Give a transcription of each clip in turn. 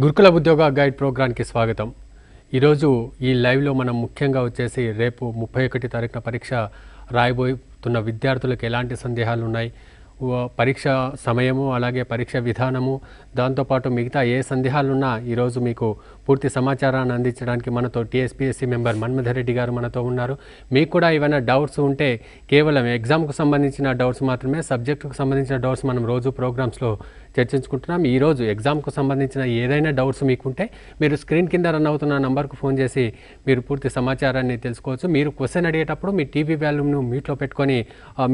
గురుకుల ఉద్యోగ గైడ్ ప్రోగ్రామ్కి స్వాగతం. ఈరోజు ఈ లైవ్లో మనం ముఖ్యంగా వచ్చేసి రేపు 31 తారీఖున పరీక్ష రాయబోతున్న విద్యార్థులకు ఎలాంటి సందేహాలు ఉన్నాయి, పరీక్ష సమయము అలాగే పరీక్ష విధానము, దాంతోపాటు మిగతా ఏ సందేహాలున్నా ఈరోజు మీకు పూర్తి సమాచారాన్ని అందించడానికి మనతో టీఎస్పీఎస్సీ మెంబర్ మన్మథ రెడ్డి గారు మనతో ఉన్నారు. మీకు కూడా ఏమైనా డౌట్స్ ఉంటే కేవలం ఎగ్జామ్కు సంబంధించిన డౌట్స్ మాత్రమే, సబ్జెక్టుకు సంబంధించిన డౌట్స్ మనం రోజు ప్రోగ్రామ్స్లో చర్చించుకుంటున్నాం. ఈరోజు ఎగ్జామ్కు సంబంధించిన ఏదైనా డౌట్స్ మీకుంటే మీరు స్క్రీన్ కింద రన్ అవుతున్న నంబర్కు ఫోన్ చేసి మీరు పూర్తి సమాచారాన్ని తెలుసుకోవచ్చు. మీరు క్వశ్చన్ అడిగేటప్పుడు మీ టీవీ వాల్యూమ్ను మ్యూట్లో పెట్టుకొని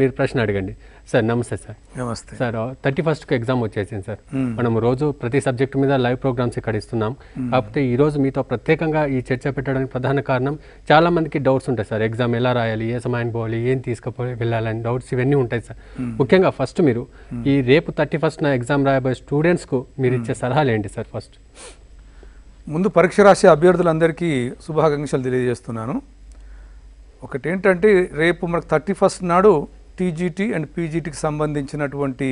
మీరు ప్రశ్న అడగండి. సార్ నమస్తే. సార్ నమస్తే సార్. 31st ఎగ్జామ్ వచ్చేసింది సార్. మనం రోజు ప్రతి సబ్జెక్టు మీద లైవ్ ప్రోగ్రామ్స్ ఇక్కడ ఇస్తున్నాం. కాకపోతే ఈరోజు మీతో ప్రత్యేకంగా ఈ చర్చ పెట్టడానికి ప్రధాన కారణం, చాలా మందికి డౌట్స్ ఉంటాయి సార్. ఎగ్జామ్ ఎలా రాయాలి, ఏ సమయానికి పోవాలి, ఏం తీసుకుపోయి వెళ్ళాలని డౌట్స్ ఇవన్నీ ఉంటాయి సార్. ముఖ్యంగా ఫస్ట్ మీరు ఈ రేపు 31st ఎగ్జామ్ రాయబోయే స్టూడెంట్స్కు మీరు ఇచ్చే సలహాలు ఏంటి సార్? ఫస్ట్ ముందు పరీక్ష రాసే అభ్యర్థులందరికీ శుభాకాంక్షలు తెలియజేస్తున్నాను. ఒకటేంటంటే రేపు మనకు 31st నాడు టీజీటీ అండ్ పీజీటీకి సంబంధించినటువంటి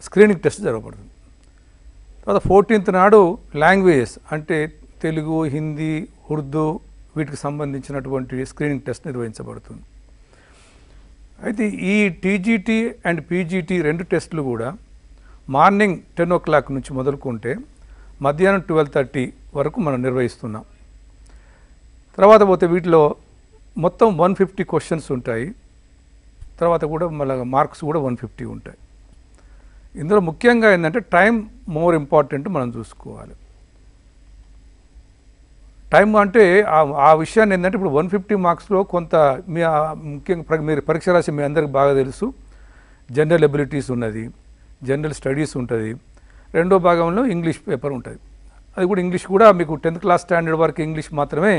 స్క్రీనింగ్ టెస్ట్ జరగబడుతుంది. తర్వాత 14th నాడు లాంగ్వేజెస్ అంటే తెలుగు, హిందీ, ఉర్దూ వీటికి సంబంధించినటువంటి స్క్రీనింగ్ టెస్ట్ నిర్వహించబడుతుంది. అయితే ఈ టీజీటీ అండ్ పీజీటీ రెండు టెస్టులు కూడా మార్నింగ్ 10 o'clock నుంచి మొదలుకుంటే మధ్యాహ్నం 12:30 వరకు మనం నిర్వహిస్తున్నాం. తర్వాత పోతే వీటిలో మొత్తం 150 క్వశ్చన్స్ ఉంటాయి. తర్వాత కూడా మళ్ళీ మార్క్స్ కూడా 150 ఉంటాయి. ఇందులో ముఖ్యంగా ఏంటంటే టైం మోర్ ఇంపార్టెంట్ మనం చూసుకోవాలి. టైం అంటే ఆ విషయాన్ని ఏంటంటే ఇప్పుడు 150 మార్క్స్లో కొంత ముఖ్యంగా మీరు పరీక్ష రాసి మీ అందరికి బాగా తెలుసు, జనరల్ ఎబిలిటీస్ ఉన్నది, జనరల్ స్టడీస్ ఉంటుంది, రెండో భాగంలో ఇంగ్లీష్ పేపర్ ఉంటుంది. అది కూడా ఇంగ్లీష్ కూడా మీకు 10th క్లాస్ స్టాండర్డ్ వరకు ఇంగ్లీష్ మాత్రమే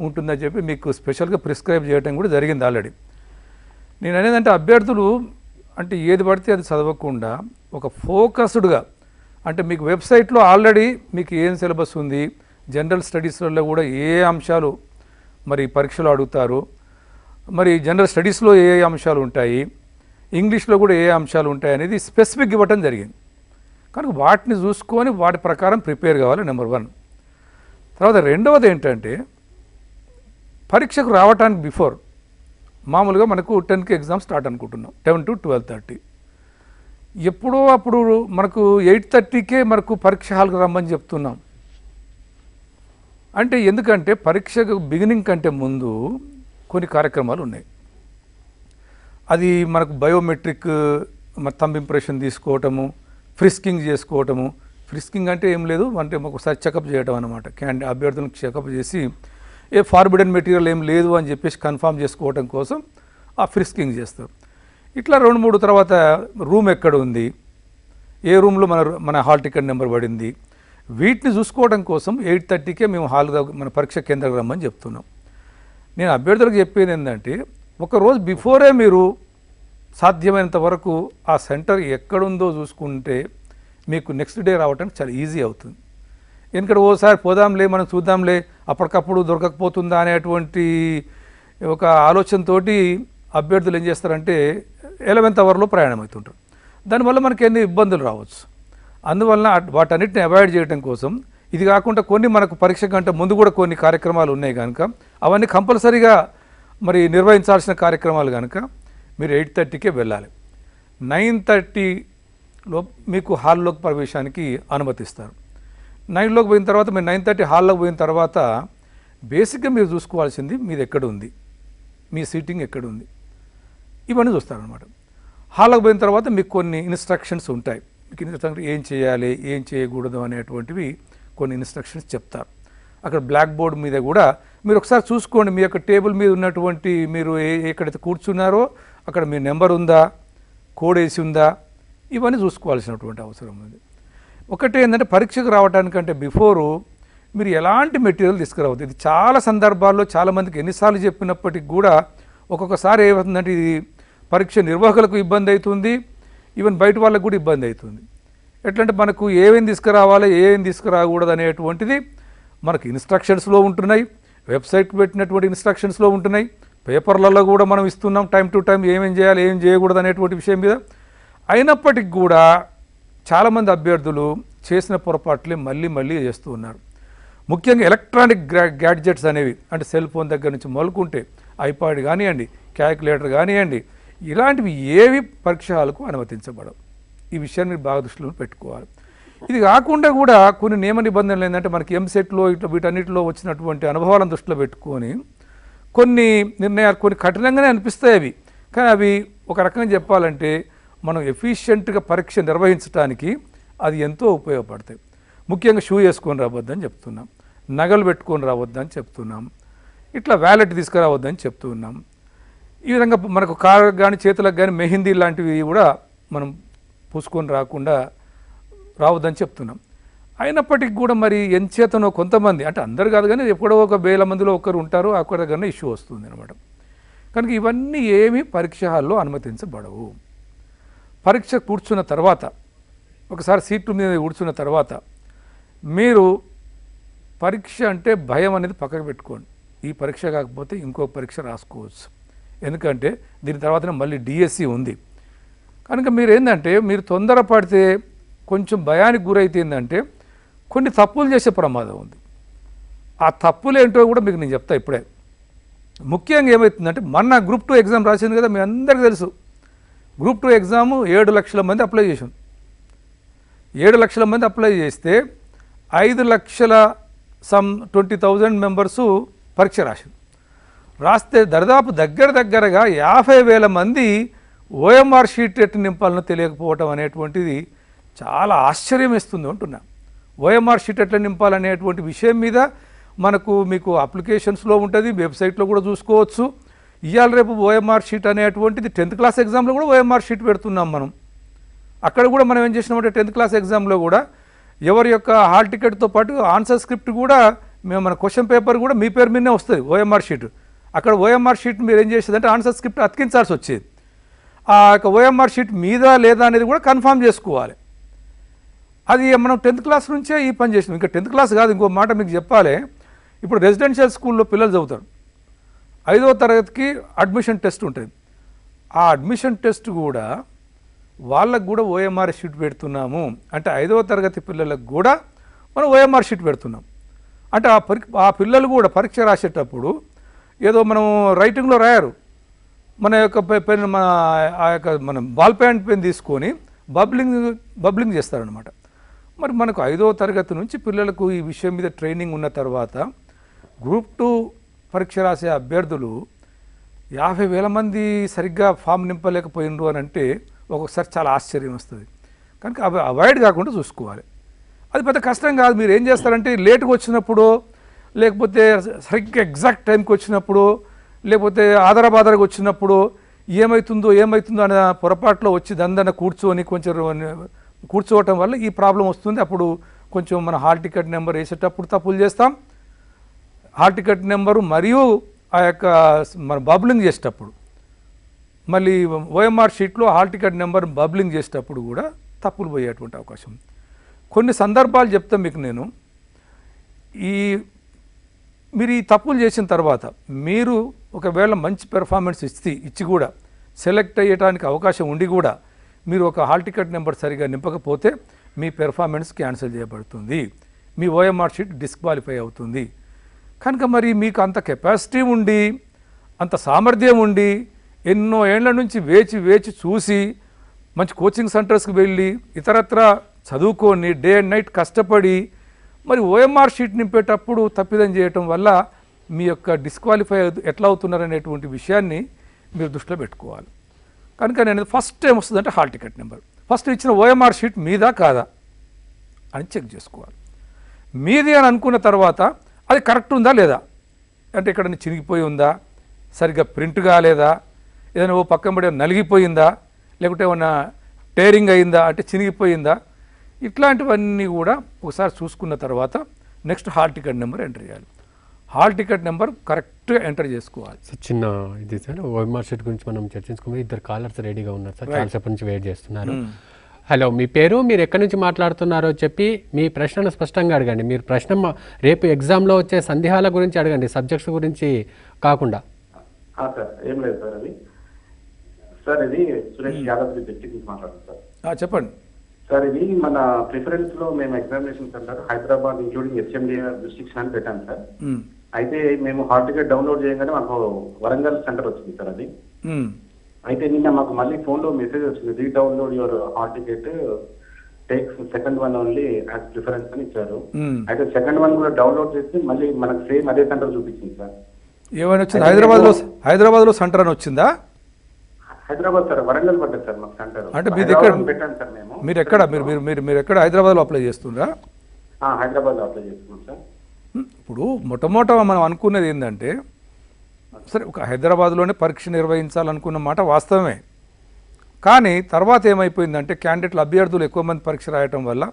ఉంటుందని చెప్పి మీకు స్పెషల్గా ప్రిస్క్రైబ్ చేయడం కూడా జరిగింది ఆల్రెడీ. నేను అనేదంటే అభ్యర్థులు అంటే ఏది పడితే అది చదవకుండా ఒక ఫోకస్డ్గా, అంటే మీకు వెబ్సైట్లో ఆల్రెడీ మీకు ఏం సిలబస్ ఉంది, జనరల్ స్టడీస్లలో కూడా ఏ అంశాలు మరి పరీక్షలో అడుగుతారు, మరి జనరల్ స్టడీస్లో ఏ అంశాలు ఉంటాయి, ఇంగ్లీష్లో కూడా ఏ అంశాలు ఉంటాయి అనేది స్పెసిఫిక్ ఇవ్వటం జరిగింది. కనుక వాటిని చూసుకొని వాటి ప్రకారం ప్రిపేర్ కావాలి, నెంబర్ 1. తర్వాత రెండవది ఏంటంటే పరీక్షకు రావటానికి బిఫోర్ మామూలుగా మనకు 10కి ఎగ్జామ్ స్టార్ట్ అనుకుంటున్నాం, 10 to 12:30. ఎప్పుడో అప్పుడు మనకు 8:30కే మనకు పరీక్ష హాల్కి రమ్మని చెప్తున్నాం. అంటే ఎందుకంటే పరీక్షకు బిగినింగ్ కంటే ముందు కొన్ని కార్యక్రమాలు ఉన్నాయి. అది మనకు బయోమెట్రిక్ థంబ్ ఇంప్రెషన్ తీసుకోవటము, ఫ్రిస్కింగ్ చేసుకోవటము. ఫ్రిస్కింగ్ అంటే ఏం లేదు, అంటే ఒకసారి చెకప్ చేయటం అనమాట. అభ్యర్థులకు చెకప్ చేసి ఏ ఫార్బిడెన్ మెటీరియల్ ఏం లేదు అని చెప్పేసి కన్ఫర్మ్ చేసుకోవటం కోసం ఆ ఫ్రిస్కింగ్ చేస్తారు. ఇట్లా 2-3 తర్వాత రూమ్ ఎక్కడ ఉంది, ఏ రూమ్లో మన హాల్ టికెట్ నెంబర్ పడింది, వీటిని చూసుకోవడం కోసం 8:30కే మేము హాల్గా మన పరీక్ష కేంద్రం రమ్మని చెప్తున్నాం. నేను అభ్యర్థులకు చెప్పేది ఏంటంటే ఒకరోజు బిఫోరే మీరు సాధ్యమైనంత వరకు ఆ సెంటర్ ఎక్కడుందో చూసుకుంటే మీకు నెక్స్ట్ డే రావడానికి చాలా ఈజీ అవుతుంది. ఎందుకంటే ఓసారి పోదాంలే, మనం చూద్దాంలే, అప్పటికప్పుడు దొరకకపోతుందా అనేటువంటి ఒక ఆలోచనతోటి అభ్యర్థులు ఏం చేస్తారంటే 11th అవర్లో ప్రయాణం అవుతుంటారు. దానివల్ల మనకి ఎన్ని ఇబ్బందులు రావచ్చు. అందువలన వాటన్నిటిని అవాయిడ్ చేయడం కోసం, ఇది కాకుండా కొన్ని మనకు పరీక్ష కంటే ముందు కూడా కొన్ని కార్యక్రమాలు ఉన్నాయి కనుక అవన్నీ కంపల్సరీగా మరి నిర్వహించాల్సిన కార్యక్రమాలు కనుక మీరు 8:30కే వెళ్ళాలి. 9:30లో మీకు హాల్లోకి ప్రవేశానికి అనుమతిస్తారు. 9లోకి పోయిన తర్వాత మీరు 9:30 హాల్లోకి పోయిన తర్వాత బేసిక్గా మీరు చూసుకోవాల్సింది మీది ఎక్కడ ఉంది, మీ సీటింగ్ ఎక్కడ ఉంది, ఇవన్నీ చూస్తారనమాట. హాల్లోకి పోయిన తర్వాత మీకు కొన్ని ఇన్స్ట్రక్షన్స్ ఉంటాయి. మీకు ఇన్స్ట్రక్షన్ ఏం చేయాలి, ఏం చేయకూడదు అనేటువంటివి కొన్ని ఇన్స్ట్రక్షన్స్ చెప్తారు. అక్కడ బ్లాక్ బోర్డ్ మీద కూడా మీరు ఒకసారి చూసుకోండి, మీ యొక్క టేబుల్ మీద ఉన్నటువంటి మీరు ఎక్కడైతే కూర్చున్నారో అక్కడ మీ నెంబర్ ఉందా, కోడ్ వేసి ఉందా, ఇవన్నీ చూసుకోవాల్సినటువంటి అవసరం ఉంది. ఒకటి ఏంటంటే పరీక్షకు రావడానికంటే బిఫోరు మీరు ఎలాంటి మెటీరియల్ తీసుకురావద్దు. ఇది చాలా సందర్భాల్లో చాలామందికి ఎన్నిసార్లు చెప్పినప్పటికి కూడా ఒక్కొక్కసారి ఏమవుతుందంటే ఇది పరీక్ష నిర్వాహకులకు ఇబ్బంది అవుతుంది, ఈవెన్ బయట వాళ్ళకు కూడా ఇబ్బంది అవుతుంది. ఎట్లంటే మనకు ఏమేమి తీసుకురావాలి, ఏం తీసుకురాకూడదు అనేటువంటిది మనకు ఇన్స్ట్రక్షన్స్లో ఉంటున్నాయి, వెబ్సైట్ పెట్టినటువంటి ఇన్స్ట్రక్షన్స్లో ఉంటున్నాయి, పేపర్లలో కూడా మనం ఇస్తున్నాం టైం టు టైం ఏమేం చేయాలి, ఏం చేయకూడదు అనేటువంటి విషయం మీద. అయినప్పటికి కూడా చాలామంది అభ్యర్థులు చేసిన పొరపాట్లే మళ్ళీ మళ్ళీ చేస్తూ ఉన్నారు. ముఖ్యంగా ఎలక్ట్రానిక్ గ్యాడ్జెట్స్ అనేవి, అంటే సెల్ ఫోన్ దగ్గర నుంచి మొదలుకుంటే ఐపాడ్ కానివ్వండి, క్యాలిక్యులేటర్ కానివ్వండి, ఇలాంటివి ఏవి పరీక్ష హాల్కు అనుమతించబడవు. ఈ విషయాన్ని మీరు బాగా దృష్టిలో పెట్టుకోవాలి. ఇది కాకుండా కూడా కొన్ని నియమ నిబంధనలు ఏంటంటే మనకి ఎంసెట్లో ఇట్లా వీటన్నిటిలో వచ్చినటువంటి అనుభవాలను దృష్టిలో పెట్టుకొని కొన్ని నిర్ణయాలు కొన్ని కఠినంగానే అనిపిస్తాయి అవి, కానీ అవి ఒక రకంగా చెప్పాలంటే మనం ఎఫిషియెంట్గా పరీక్ష నిర్వహించడానికి అది ఎంతో ఉపయోగపడతాయి. ముఖ్యంగా షూ వేసుకొని రావద్దని చెప్తున్నాం, నగలు పెట్టుకొని రావద్దని చెప్తున్నాం, ఇట్లా వ్యాలెట్ తీసుకురావద్దని చెప్తున్నాం. ఈ విధంగా మనకు కారు కానీ చేతులకు కానీ మెహందీ లాంటివి కూడా మనం పూసుకొని రావద్దని చెప్తున్నాం. అయినప్పటికీ కూడా మరి ఎంచేతనో కొంతమంది, అంటే అందరు కాదు కానీ ఎప్పుడో ఒక 1000 మందిలో ఒకరు ఉంటారు, అక్కడ కన్నా ఇష్యూ వస్తుంది అనమాట. కనుక ఇవన్నీ ఏమీ పరీక్ష హాల్లో అనుమతించబడవు. పరీక్ష కూర్చున్న తర్వాత, ఒకసారి సీటు మీద కూర్చున్న తర్వాత మీరు పరీక్ష అంటే భయం అనేది పక్కకు పెట్టుకోండి. ఈ పరీక్ష కాకపోతే ఇంకో పరీక్ష రాసుకోవచ్చు, ఎందుకంటే దీని తర్వాతనే మళ్ళీ డిఎస్సి ఉంది. కనుక మీరు ఏంటంటే మీరు తొందరపడితే కొంచెం భయానికి గురైతే ఏంటంటే కొన్ని తప్పులు చేసే ప్రమాదం ఉంది. ఆ తప్పులు ఏంటో కూడా మీకు నేను చెప్తా ఇప్పుడే. ముఖ్యంగా ఏమవుతుందంటే మొన్న గ్రూప్ 2 ఎగ్జామ్ రాసింది కదా, మీ అందరికీ తెలుసు. గ్రూప్ 2 ఎగ్జాము 7 లక్షల మంది అప్లై చేసాం. 7 లక్షల మంది అప్లై చేస్తే 5,20,000 మెంబర్సు పరీక్ష రాస్తే దాదాపు దగ్గరగా 50,000 మంది ఓఎంఆర్ షీట్ ఎట్టు నింపాలనో తెలియకపోవటం అనేటువంటిది చాలా ఆశ్చర్యం ఇస్తుంది అంటున్నా. ఓఎంఆర్ షీట్ ఎట్లా నింపాలనేటువంటి విషయం మీద మీకు అప్లికేషన్స్లో ఉంటుంది, వెబ్సైట్లో కూడా చూసుకోవచ్చు. ఇవాళ రేపు ఓఎంఆర్ షీట్ అనేటువంటిది 10th క్లాస్ ఎగ్జామ్లో కూడా ఓఎంఆర్ షీట్ పెడుతున్నాం మనం. అక్కడ కూడా మనం ఏం చేసినామంటే 10th క్లాస్ ఎగ్జామ్లో కూడా ఎవరి యొక్క హాల్ టికెట్తో పాటు ఆన్సర్ స్క్రిప్ట్ కూడా మన క్వశ్చన్ పేపర్ కూడా మీ పేరు మీదనే వస్తుంది ఓఎంఆర్ షీట్. అక్కడ ఓఎంఆర్ షీట్ మీరు ఏం చేసేదంటే ఆన్సర్ స్క్రిప్ట్ అతికించాల్సి వచ్చేది. ఆ యొక్క ఓఎంఆర్ షీట్ మీద లేదా అనేది కూడా కన్ఫర్మ్ చేసుకోవాలి. అది మనం 10th క్లాస్ నుంచే ఈ పని చేసినాం. ఇంకా 10th క్లాస్ కాదు, ఇంకో మాట మీకు చెప్పాలి. ఇప్పుడు రెసిడెన్షియల్ స్కూల్లో పిల్లలు చదువుతారు, 5వ తరగతికి అడ్మిషన్ టెస్ట్ ఉంటుంది. ఆ అడ్మిషన్ టెస్ట్ కూడా వాళ్ళకు కూడా ఓఎంఆర్ షీట్ పెడుతున్నాము. అంటే 5వ తరగతి పిల్లలకు కూడా మనం ఓఎంఆర్ షీట్ పెడుతున్నాం. అంటే ఆ పిల్లలు కూడా పరీక్ష రాసేటప్పుడు ఏదో మనం రైటింగ్లో రాయారు, మన యొక్క పెన్ మన బాల్ పెన్ తీసుకొని బబ్లింగ్ చేస్తారనమాట. మరి మనకు 5వ తరగతి నుంచి పిల్లలకు ఈ విషయం మీద ట్రైనింగ్ ఉన్న తర్వాత గ్రూప్ 2 పరీక్ష రాసే అభ్యర్థులు 50,000 మంది సరిగ్గా ఫామ్ నింపలేకపోయినరు అని అంటే ఒక్కొక్కసారి చాలా ఆశ్చర్యం వస్తుంది. కనుక అవి అవాయిడ్ కాకుండా చూసుకోవాలి. అది పెద్ద కష్టం కాదు. మీరు ఏం చేస్తారంటే లేట్గా వచ్చినప్పుడు, లేకపోతే సరిగ్గా ఎగ్జాక్ట్ టైంకి వచ్చినప్పుడు, లేకపోతే ఆధారబాధారకు వచ్చినప్పుడు ఏమవుతుందో అనే పొరపాట్లో వచ్చి దందన కూర్చోవటం వల్ల ఈ ప్రాబ్లం వస్తుంది. అప్పుడు కొంచెం మన హాల్ టికెట్ నెంబర్ వేసేటప్పుడు తప్పులు చేస్తాం. హాల్ టికెట్ నెంబరు మరియు ఆ యొక్క మన బబ్లింగ్ చేసేటప్పుడు, మళ్ళీ ఓఎంఆర్ షీట్లో హాల్ టికెట్ నెంబర్ బబ్లింగ్ చేసేటప్పుడు కూడా తప్పులు పోయేటువంటి అవకాశం. కొన్ని సందర్భాలు చెప్తాను మీకు నేను. మీరు ఈ తప్పులు చేసిన తర్వాత మీరు ఒకవేళ మంచి పెర్ఫార్మెన్స్ ఇచ్చి కూడా సెలెక్ట్ అయ్యడానికి అవకాశం ఉండి కూడా మీరు ఒక హాల్ టికెట్ నెంబర్ సరిగా నింపకపోతే మీ పెర్ఫార్మెన్స్ క్యాన్సిల్ చేయబడుతుంది, మీ ఓఎంఆర్ షీట్ డిస్క్వాలిఫై అవుతుంది. కనుక మరి మీకు అంత కెపాసిటీ ఉండి, అంత సామర్థ్యం ఉండి, ఎన్నో ఏళ్ల నుంచి వేచి చూసి మంచి కోచింగ్ సెంటర్స్కి వెళ్ళి ఇతరత్ర చదువుకొని డే అండ్ నైట్ కష్టపడి మరి ఓఎంఆర్ షీట్ నింపేటప్పుడు తప్పిదం చేయటం వల్ల మీ యొక్క డిస్క్వాలిఫై ఎట్లా అవుతున్నారనేటువంటి విషయాన్ని మీరు దృష్టిలో పెట్టుకోవాలి. కనుక నేను ఫస్ట్ టైం వస్తుందంటే హాల్ టికెట్ నెంబర్ ఫస్ట్ ఇచ్చిన ఓఎంఆర్ షీట్ మీదా కాదా అని చెక్ చేసుకోవాలి. మీది అని అనుకున్న తర్వాత అది కరెక్ట్ ఉందా లేదా, అంటే ఇక్కడ చినిగిపోయి ఉందా, సరిగ్గా ప్రింట్ కాలేదా, ఏదైనా ఓ పక్కన పడి నలిగిపోయిందా, లేకుంటే ఏమన్నా టేరింగ్ అయిందా, అంటే చినిగిపోయిందా, ఇట్లాంటివన్నీ కూడా ఒకసారి చూసుకున్న తర్వాత next hall ticket number enter చేయాలి. హాల్ టికెట్ నెంబర్ కరెక్ట్గా ఎంటర్ చేసుకోవాలి. సార్ చిన్న ఇది సార్ ఓఎంఆర్ షీట్ గురించి మనం చర్చించుకుని 2 కాలర్స్ రెడీగా ఉన్నారు సార్, చాలాసేపు నుంచి వెయిట్ చేస్తున్నారు. హలో, మీ పేరు, మీరు ఎక్కడి నుంచి మాట్లాడుతున్నారో చెప్పి మీ ప్రశ్నను స్పష్టంగా అడగండి. మీరు ప్రశ్న రేపు ఎగ్జామ్లో వచ్చే సందేహాల గురించి అడగండి, సబ్జెక్ట్స్ గురించి కాకుండా. సార్ ఏం లేదు సార్, అది సార్ ఇది సురేష్ యాదవ్ డిస్ట్రిక్ట్ నుంచి మాట్లాడుతున్నాను సార్. చెప్పండి సార్ ఇది మన ప్రిఫరెన్స్ లో మేము examination centre Hyderabad including HMD restriction అని పెట్టాం సార్. ఉమ్, అయితే మేము హాల్ టికెట్ డౌన్లోడ్ చేయగానే మాకు వరంగల్ సెంటర్ వచ్చింది సార్ అది. ఉమ్, అయితే నిన్న మాకు మళ్ళీ ఫోన్ లో మెసేజ్ వచ్చింది, redownload your hall ticket takes second one only as preference అని ఇచ్చారు. ఉమ్. అయితే సెకండ్ వన్ కూడా డౌన్లోడ్ చేసి మళ్ళీ మనకు సేమ్ అదే సెంటర్ చూపించింది సార్. ఏమైనా వచ్చింది? హైదరాబాద్లో సెంటర్ అని వచ్చిందా? హైదరాబాద్ సార్, వరంగల్ పడ్డది సార్ మాకు సెంటర్. అంటే మీది ఎక్కడ? పెట్టాను సార్ మేము. మీరు ఎక్కడ మీరు ఎక్కడ హైదరాబాద్లో అప్లై చేస్తుండ్రా? హైదరాబాద్ లో అప్లై చేస్తున్నాం సార్. ఇప్పుడు మొట్టమొదట మనం అనుకున్నది ఏంటంటే, సరే ఒక హైదరాబాద్లోనే పరీక్ష నిర్వహించాలనుకున్న మాట వాస్తవమే. కానీ తర్వాత ఏమైపోయిందంటే క్యాండిడేట్లు అభ్యర్థులు ఎక్కువ మంది పరీక్ష రాయటం వల్ల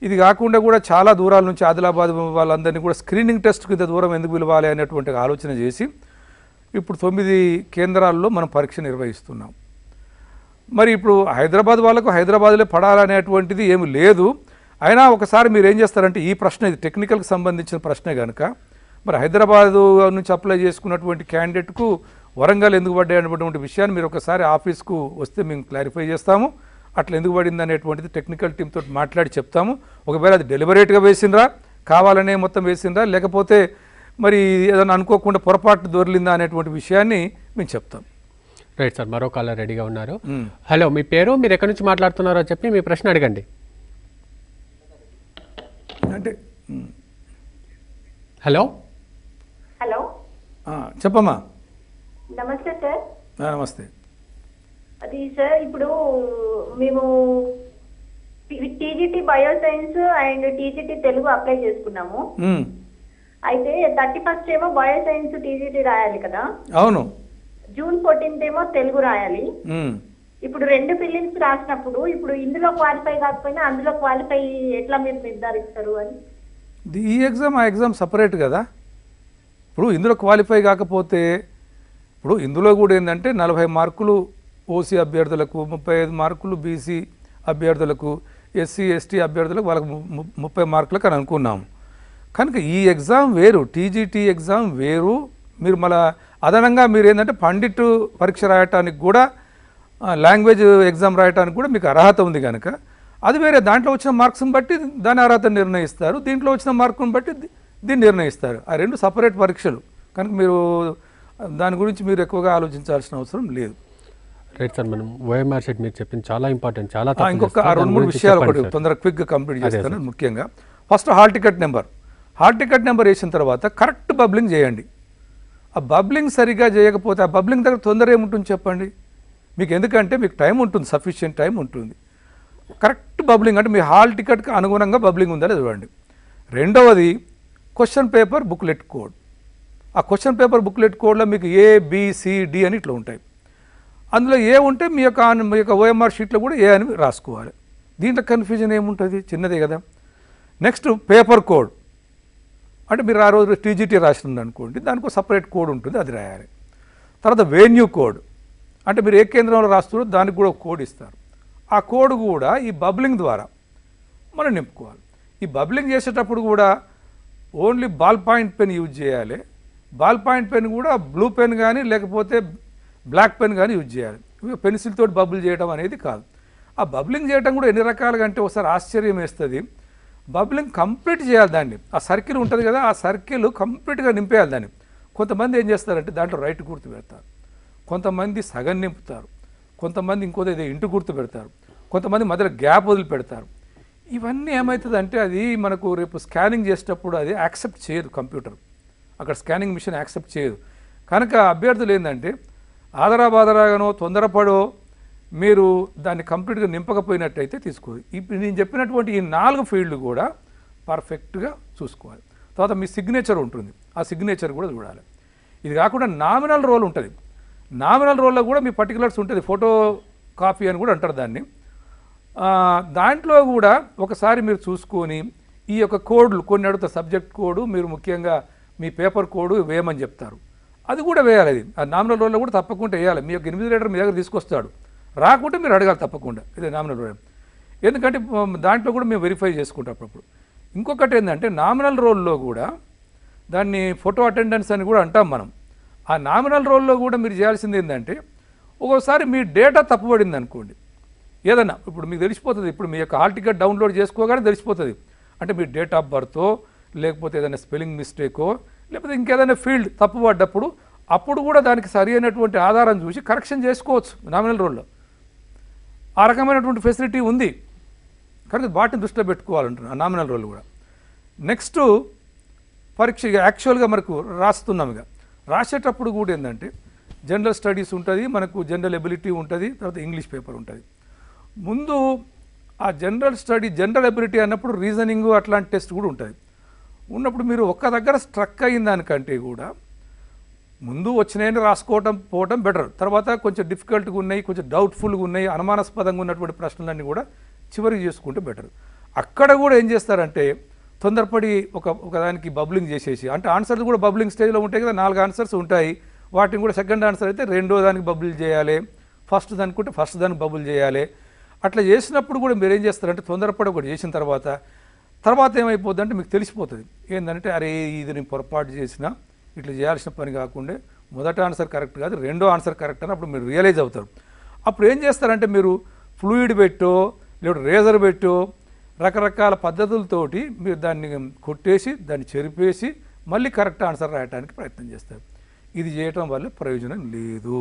ఇది కాకుండా కూడా చాలా దూరాల నుంచి ఆదిలాబాద్ వాళ్ళందరినీ కూడా స్క్రీనింగ్ టెస్ట్ కింద దూరం ఎందుకు పిలవాలి అనేటువంటి ఆలోచన చేసి ఇప్పుడు 9 కేంద్రాల్లో మనం పరీక్ష నిర్వహిస్తున్నాం. మరి ఇప్పుడు హైదరాబాద్ వాళ్ళకు హైదరాబాద్లో పడాలనేటువంటిది ఏమి లేదు. అయినా ఒకసారి మీరు ఏం చేస్తారంటే, ఈ ప్రశ్న ఇది టెక్నికల్కి సంబంధించిన ప్రశ్నే కనుక, మరి హైదరాబాద్ నుంచి అప్లై చేసుకున్నటువంటి క్యాండిడేట్కు వరంగల్ ఎందుకు పడ్డాయి అనేటువంటి విషయాన్ని మీరు ఒకసారి ఆఫీస్కు వస్తే మేము క్లారిఫై చేస్తాము. అట్లా ఎందుకు పడింది అనేటువంటిది టెక్నికల్ టీమ్ తోటి మాట్లాడి చెప్తాము. ఒకవేళ అది డెలిబరేట్గా వేసిండ్రా, కావాలనే మొత్తం వేసిండ్రా, లేకపోతే మరి ఏదైనా అనుకోకుండా పొరపాటు దొరికిందా అనేటువంటి విషయాన్ని మేము చెప్తాం. రైట్ సార్, మరో కాలర్ రెడీగా ఉన్నారు. హలో, మీ పేరు, మీరు ఎక్కడి నుంచి మాట్లాడుతున్నారో చెప్పి మీ ప్రశ్న అడగండి. అంటే హలో హలో, చెప్పమ్మా. నమస్తే సార్. నమస్తే. అది సార్, ఇప్పుడు మేము TGT bio science and TGT Telugu apply చేసుకున్నాము. అయితే 31st ఏమో బయో సైన్స్ టీజీటీ రాయాలి కదా. అవును. జూన్ 14th ఏమో తెలుగు రాయాలి. ఇప్పుడు 2 ఫిలిమ్స్ రాసినప్పుడు ఇప్పుడు ఇందులో క్వాలిఫై కాకపోయినా అందులో క్వాలిఫై ఎట్లా మీరు నిర్ధారిస్తారు అని? ఈ ఎగ్జామ్ ఆ ఎగ్జామ్ సపరేట్ కదా. ఇప్పుడు ఇందులో క్వాలిఫై కాకపోతే, ఇప్పుడు ఇందులో కూడా ఏంటంటే 40 మార్కులు ఓసీ అభ్యర్థులకు, 35 మార్కులు బీసీ అభ్యర్థులకు, ఎస్సీ ఎస్టీ అభ్యర్థులకు వాళ్ళకు 30 మార్కులకు అని అనుకున్నాము. కనుక ఈ ఎగ్జామ్ వేరు, టీజీటీ ఎగ్జామ్ వేరు. మీరు మళ్ళీ అదనంగా మీరు ఏంటంటే పండిట్ పరీక్ష రాయటానికి కూడా, లాంగ్వేజ్ ఎగ్జామ్ రాయటానికి కూడా మీకు అర్హత ఉంది కనుక అది వేరే. దాంట్లో వచ్చిన మార్క్స్ని బట్టి దాని అర్హత నిర్ణయిస్తారు, దీంట్లో వచ్చిన మార్కుని బట్టి దీన్ని నిర్ణయిస్తారు. ఆ 2 సపరేట్ పరీక్షలు కనుక మీరు దాని గురించి మీరు ఎక్కువగా ఆలోచించాల్సిన అవసరం లేదు. రైట్ సార్, మనం ఓఎంఆర్ షీట్ మీరు చెప్పింది చాలా ఇంపార్టెంట్. చాలా ఇంకొక 2-3 విషయాలు ఒకటి తొందరగా క్విక్గా కంప్లీట్ చేస్తాను. ముఖ్యంగా ఫస్ట్ హాల్ టికెట్ నెంబర్ వేసిన తర్వాత కరెక్ట్ బబ్లింగ్ చేయండి. ఆ బబ్లింగ్ సరిగా చేయకపోతే, ఆ బబ్లింగ్ దగ్గర తొందర ఏముంటుంది చెప్పండి మీకు? ఎందుకంటే మీకు టైం ఉంటుంది, సఫిషియెంట్ టైం ఉంటుంది. కరెక్ట్ బబ్లింగ్ అంటే మీ హాల్ టికెట్కి అనుగుణంగా బబ్లింగ్ ఉందని చూడండి. రెండవది క్వశ్చన్ పేపర్ బుక్లెట్ కోడ్. ఆ క్వశ్చన్ పేపర్ బుక్లెట్ కోడ్లో మీకు ABCD అని ఇట్లా ఉంటాయి. అందులో ఏ ఉంటే మీ యొక్క ఓఎంఆర్ షీట్లో కూడా ఏ అని రాసుకోవాలి. దీంట్లో కన్ఫ్యూజన్ ఏముంటుంది? చిన్నదే కదా. నెక్స్ట్ పేపర్ కోడ్ అంటే మీరు ఆ రోజు టీజీటీ రాసింది అనుకోండి, దానికి సపరేట్ కోడ్ ఉంటుంది, అది రాయాలి. తర్వాత వెన్యూ కోడ్ అంటే మీరు ఏ కేంద్రంలో రాస్తున్నారో దానికి కూడా ఒక కోడ్ ఇస్తారు. ఆ కోడ్ కూడా ఈ బబ్లింగ్ ద్వారా మనం నింపుకోవాలి. ఈ బబ్లింగ్ చేసేటప్పుడు కూడా only ball point pen use చేయాలి. బాల్ పాయింట్ పెన్ కూడా బ్లూ పెన్ కానీ లేకపోతే బ్లాక్ పెన్ కానీ యూజ్ చేయాలి. పెన్సిల్ తోటి బబుల్ చేయడం అనేది కాదు. ఆ బబ్లింగ్ చేయడం కూడా ఎన్ని రకాలుగా అంటే ఒకసారి ఆశ్చర్యం వేస్తుంది. బబ్లింగ్ కంప్లీట్ చేయాలి దాన్ని. ఆ సర్కిల్ ఉంటుంది కదా, ఆ సర్కిల్ కంప్లీట్గా నింపేయాలి దాన్ని. కొంతమంది ఏం చేస్తారంటే దాంట్లో రైట్ గుర్తు పెడతారు, కొంతమంది సగం నింపుతారు, కొంతమంది ఇంకోది ఇంటూ గుర్తు పెడతారు, కొంతమంది మధ్యలో గ్యాప్ వదిలి పెడతారు. ఇవన్నీ ఏమవుతుందంటే అది మనకు రేపు స్కానింగ్ చేసేటప్పుడు అది యాక్సెప్ట్ చేయదు కంప్యూటర్, అక్కడ స్కానింగ్ మిషన్ యాక్సెప్ట్ చేయదు. కనుక అభ్యర్థులు ఏంటంటే ఆదరాబాదరాగానో తొందరపడో మీరు దాన్ని కంప్లీట్గా నింపకపోయినట్టయితే తీసుకోవాలి. ఇప్పుడు నేను చెప్పినటువంటి ఈ 4 ఫీల్డ్లు కూడా పర్ఫెక్ట్గా చూసుకోవాలి. తర్వాత మీ సిగ్నేచర్ ఉంటుంది, ఆ సిగ్నేచర్ కూడా చూడాలి. ఇది కాకుండా నామినల్ రోల్ ఉంటుంది. నామినల్ రోల్లో కూడా మీ పర్టికులర్స్ ఉంటుంది, ఫోటో కాపీ అని కూడా అంటారు దాన్ని. దాంట్లో కూడా ఒకసారి మీరు చూసుకొని ఈ యొక్క కోడ్లు కొన్ని అడుగుతారు, సబ్జెక్ట్ కోడ్ మీరు ముఖ్యంగా మీ పేపర్ కోడ్ వేయమని చెప్తారు, అది కూడా వేయాలి. అది ఆ నామినల్ రోల్లో కూడా తప్పకుండా వేయాలి. మీ యొక్క ఇన్విజిలేటర్ మీ దగ్గర తీసుకొస్తాడు, రాకుంటే మీరు అడగాలి తప్పకుండా, ఇదే నామినల్ రోల్. ఎందుకంటే దాంట్లో కూడా మేము వెరిఫై చేసుకుంటాం అప్పుడు. ఇంకొకటి ఏంటంటే నామినల్ రోల్లో కూడా దాన్ని ఫోటో అటెండెన్స్ అని కూడా అంటాం మనం. ఆ నామినల్ రోల్లో కూడా మీరు చేయాల్సింది ఏంటంటే ఒక్కోసారి మీ డేటా తప్పుపడింది అనుకోండి, ఏదన్నా ఇప్పుడు మీకు తెలిసిపోతుంది. ఇప్పుడు మీ యొక్క హాల్ టికెట్ డౌన్లోడ్ చేసుకోగానే తెలిసిపోతుంది. అంటే మీ డేట్ ఆఫ్ బర్తో లేకపోతే ఏదైనా స్పెల్లింగ్ మిస్టేకో లేకపోతే ఇంకేదైనా ఫీల్డ్ తప్పు పడ్డప్పుడు అప్పుడు కూడా దానికి సరి అయినటువంటి ఆధారం చూసి కరెక్షన్ చేసుకోవచ్చు నామినల్ రోల్లో. ఆ రకమైనటువంటి ఫెసిలిటీ ఉంది కనుక వాటిని దృష్టిలో పెట్టుకోవాలంటున్నాను నామినల్ రోల్ కూడా. నెక్స్ట్ పరీక్ష యాక్చువల్గా మనకు రాస్తున్నాం. ఇక రాసేటప్పుడు కూడా ఏంటంటే జనరల్ స్టడీస్ ఉంటుంది, మనకు జనరల్ ఎబిలిటీ ఉంటుంది, తర్వాత ఇంగ్లీష్ పేపర్ ఉంటుంది. ముందు ఆ జనరల్ ఎబిలిటీ అన్నప్పుడు రీజనింగ్ అట్లాంటి టెస్ట్ కూడా ఉంటుంది. ఉన్నప్పుడు మీరు ఒక్క దగ్గర స్ట్రక్ అయిన దానికంటే కూడా ముందు వచ్చినాయని రాసుకోవటం పోవటం బెటర్. తర్వాత కొంచెం డిఫికల్ట్గా ఉన్నాయి, కొంచెం డౌట్ఫుల్గా ఉన్నాయి, అనుమానాస్పదంగా ఉన్నటువంటి ప్రశ్నలన్నీ కూడా చివరికి చేసుకుంటే బెటర్. అక్కడ కూడా ఏం చేస్తారంటే తొందరపడి ఒకదానికి బబ్లింగ్ చేసేసి, అంటే ఆన్సర్లు కూడా బబ్లింగ్ స్టేజ్లో ఉంటాయి కదా, 4 ఆన్సర్స్ ఉంటాయి. వాటిని కూడా సెకండ్ ఆన్సర్ అయితే రెండో దానికి బబుల్ చేయాలి, ఫస్ట్ దానికి ఫస్ట్ దానికి బబుల్ చేయాలి. అట్లా చేసినప్పుడు కూడా మీరు ఏం చేస్తారంటే తొందరపడి ఒకటి చేసిన తర్వాత ఏమైపోద్ది అంటే మీకు తెలిసిపోతుంది ఏంటంటే అరే ఇది నేను పొరపాటు చేసిన, ఇట్లా చేయాల్సిన పని కాకుండా మొదటి ఆన్సర్ కరెక్ట్ కాదు, రెండో ఆన్సర్ కరెక్ట్ అని అప్పుడు మీరు రియలైజ్ అవుతారు. అప్పుడు ఏం చేస్తారంటే మీరు ఫ్లూయిడ్ పెట్టో లేకపోతే రేజర్ పెట్టో రకరకాల పద్ధతులతోటి మీరు దాన్ని కొట్టేసి దాన్ని చెరిపేసి మళ్ళీ కరెక్ట్ ఆన్సర్ రాయడానికి ప్రయత్నం చేస్తారు. ఇది చేయటం వల్ల ప్రయోజనం లేదు,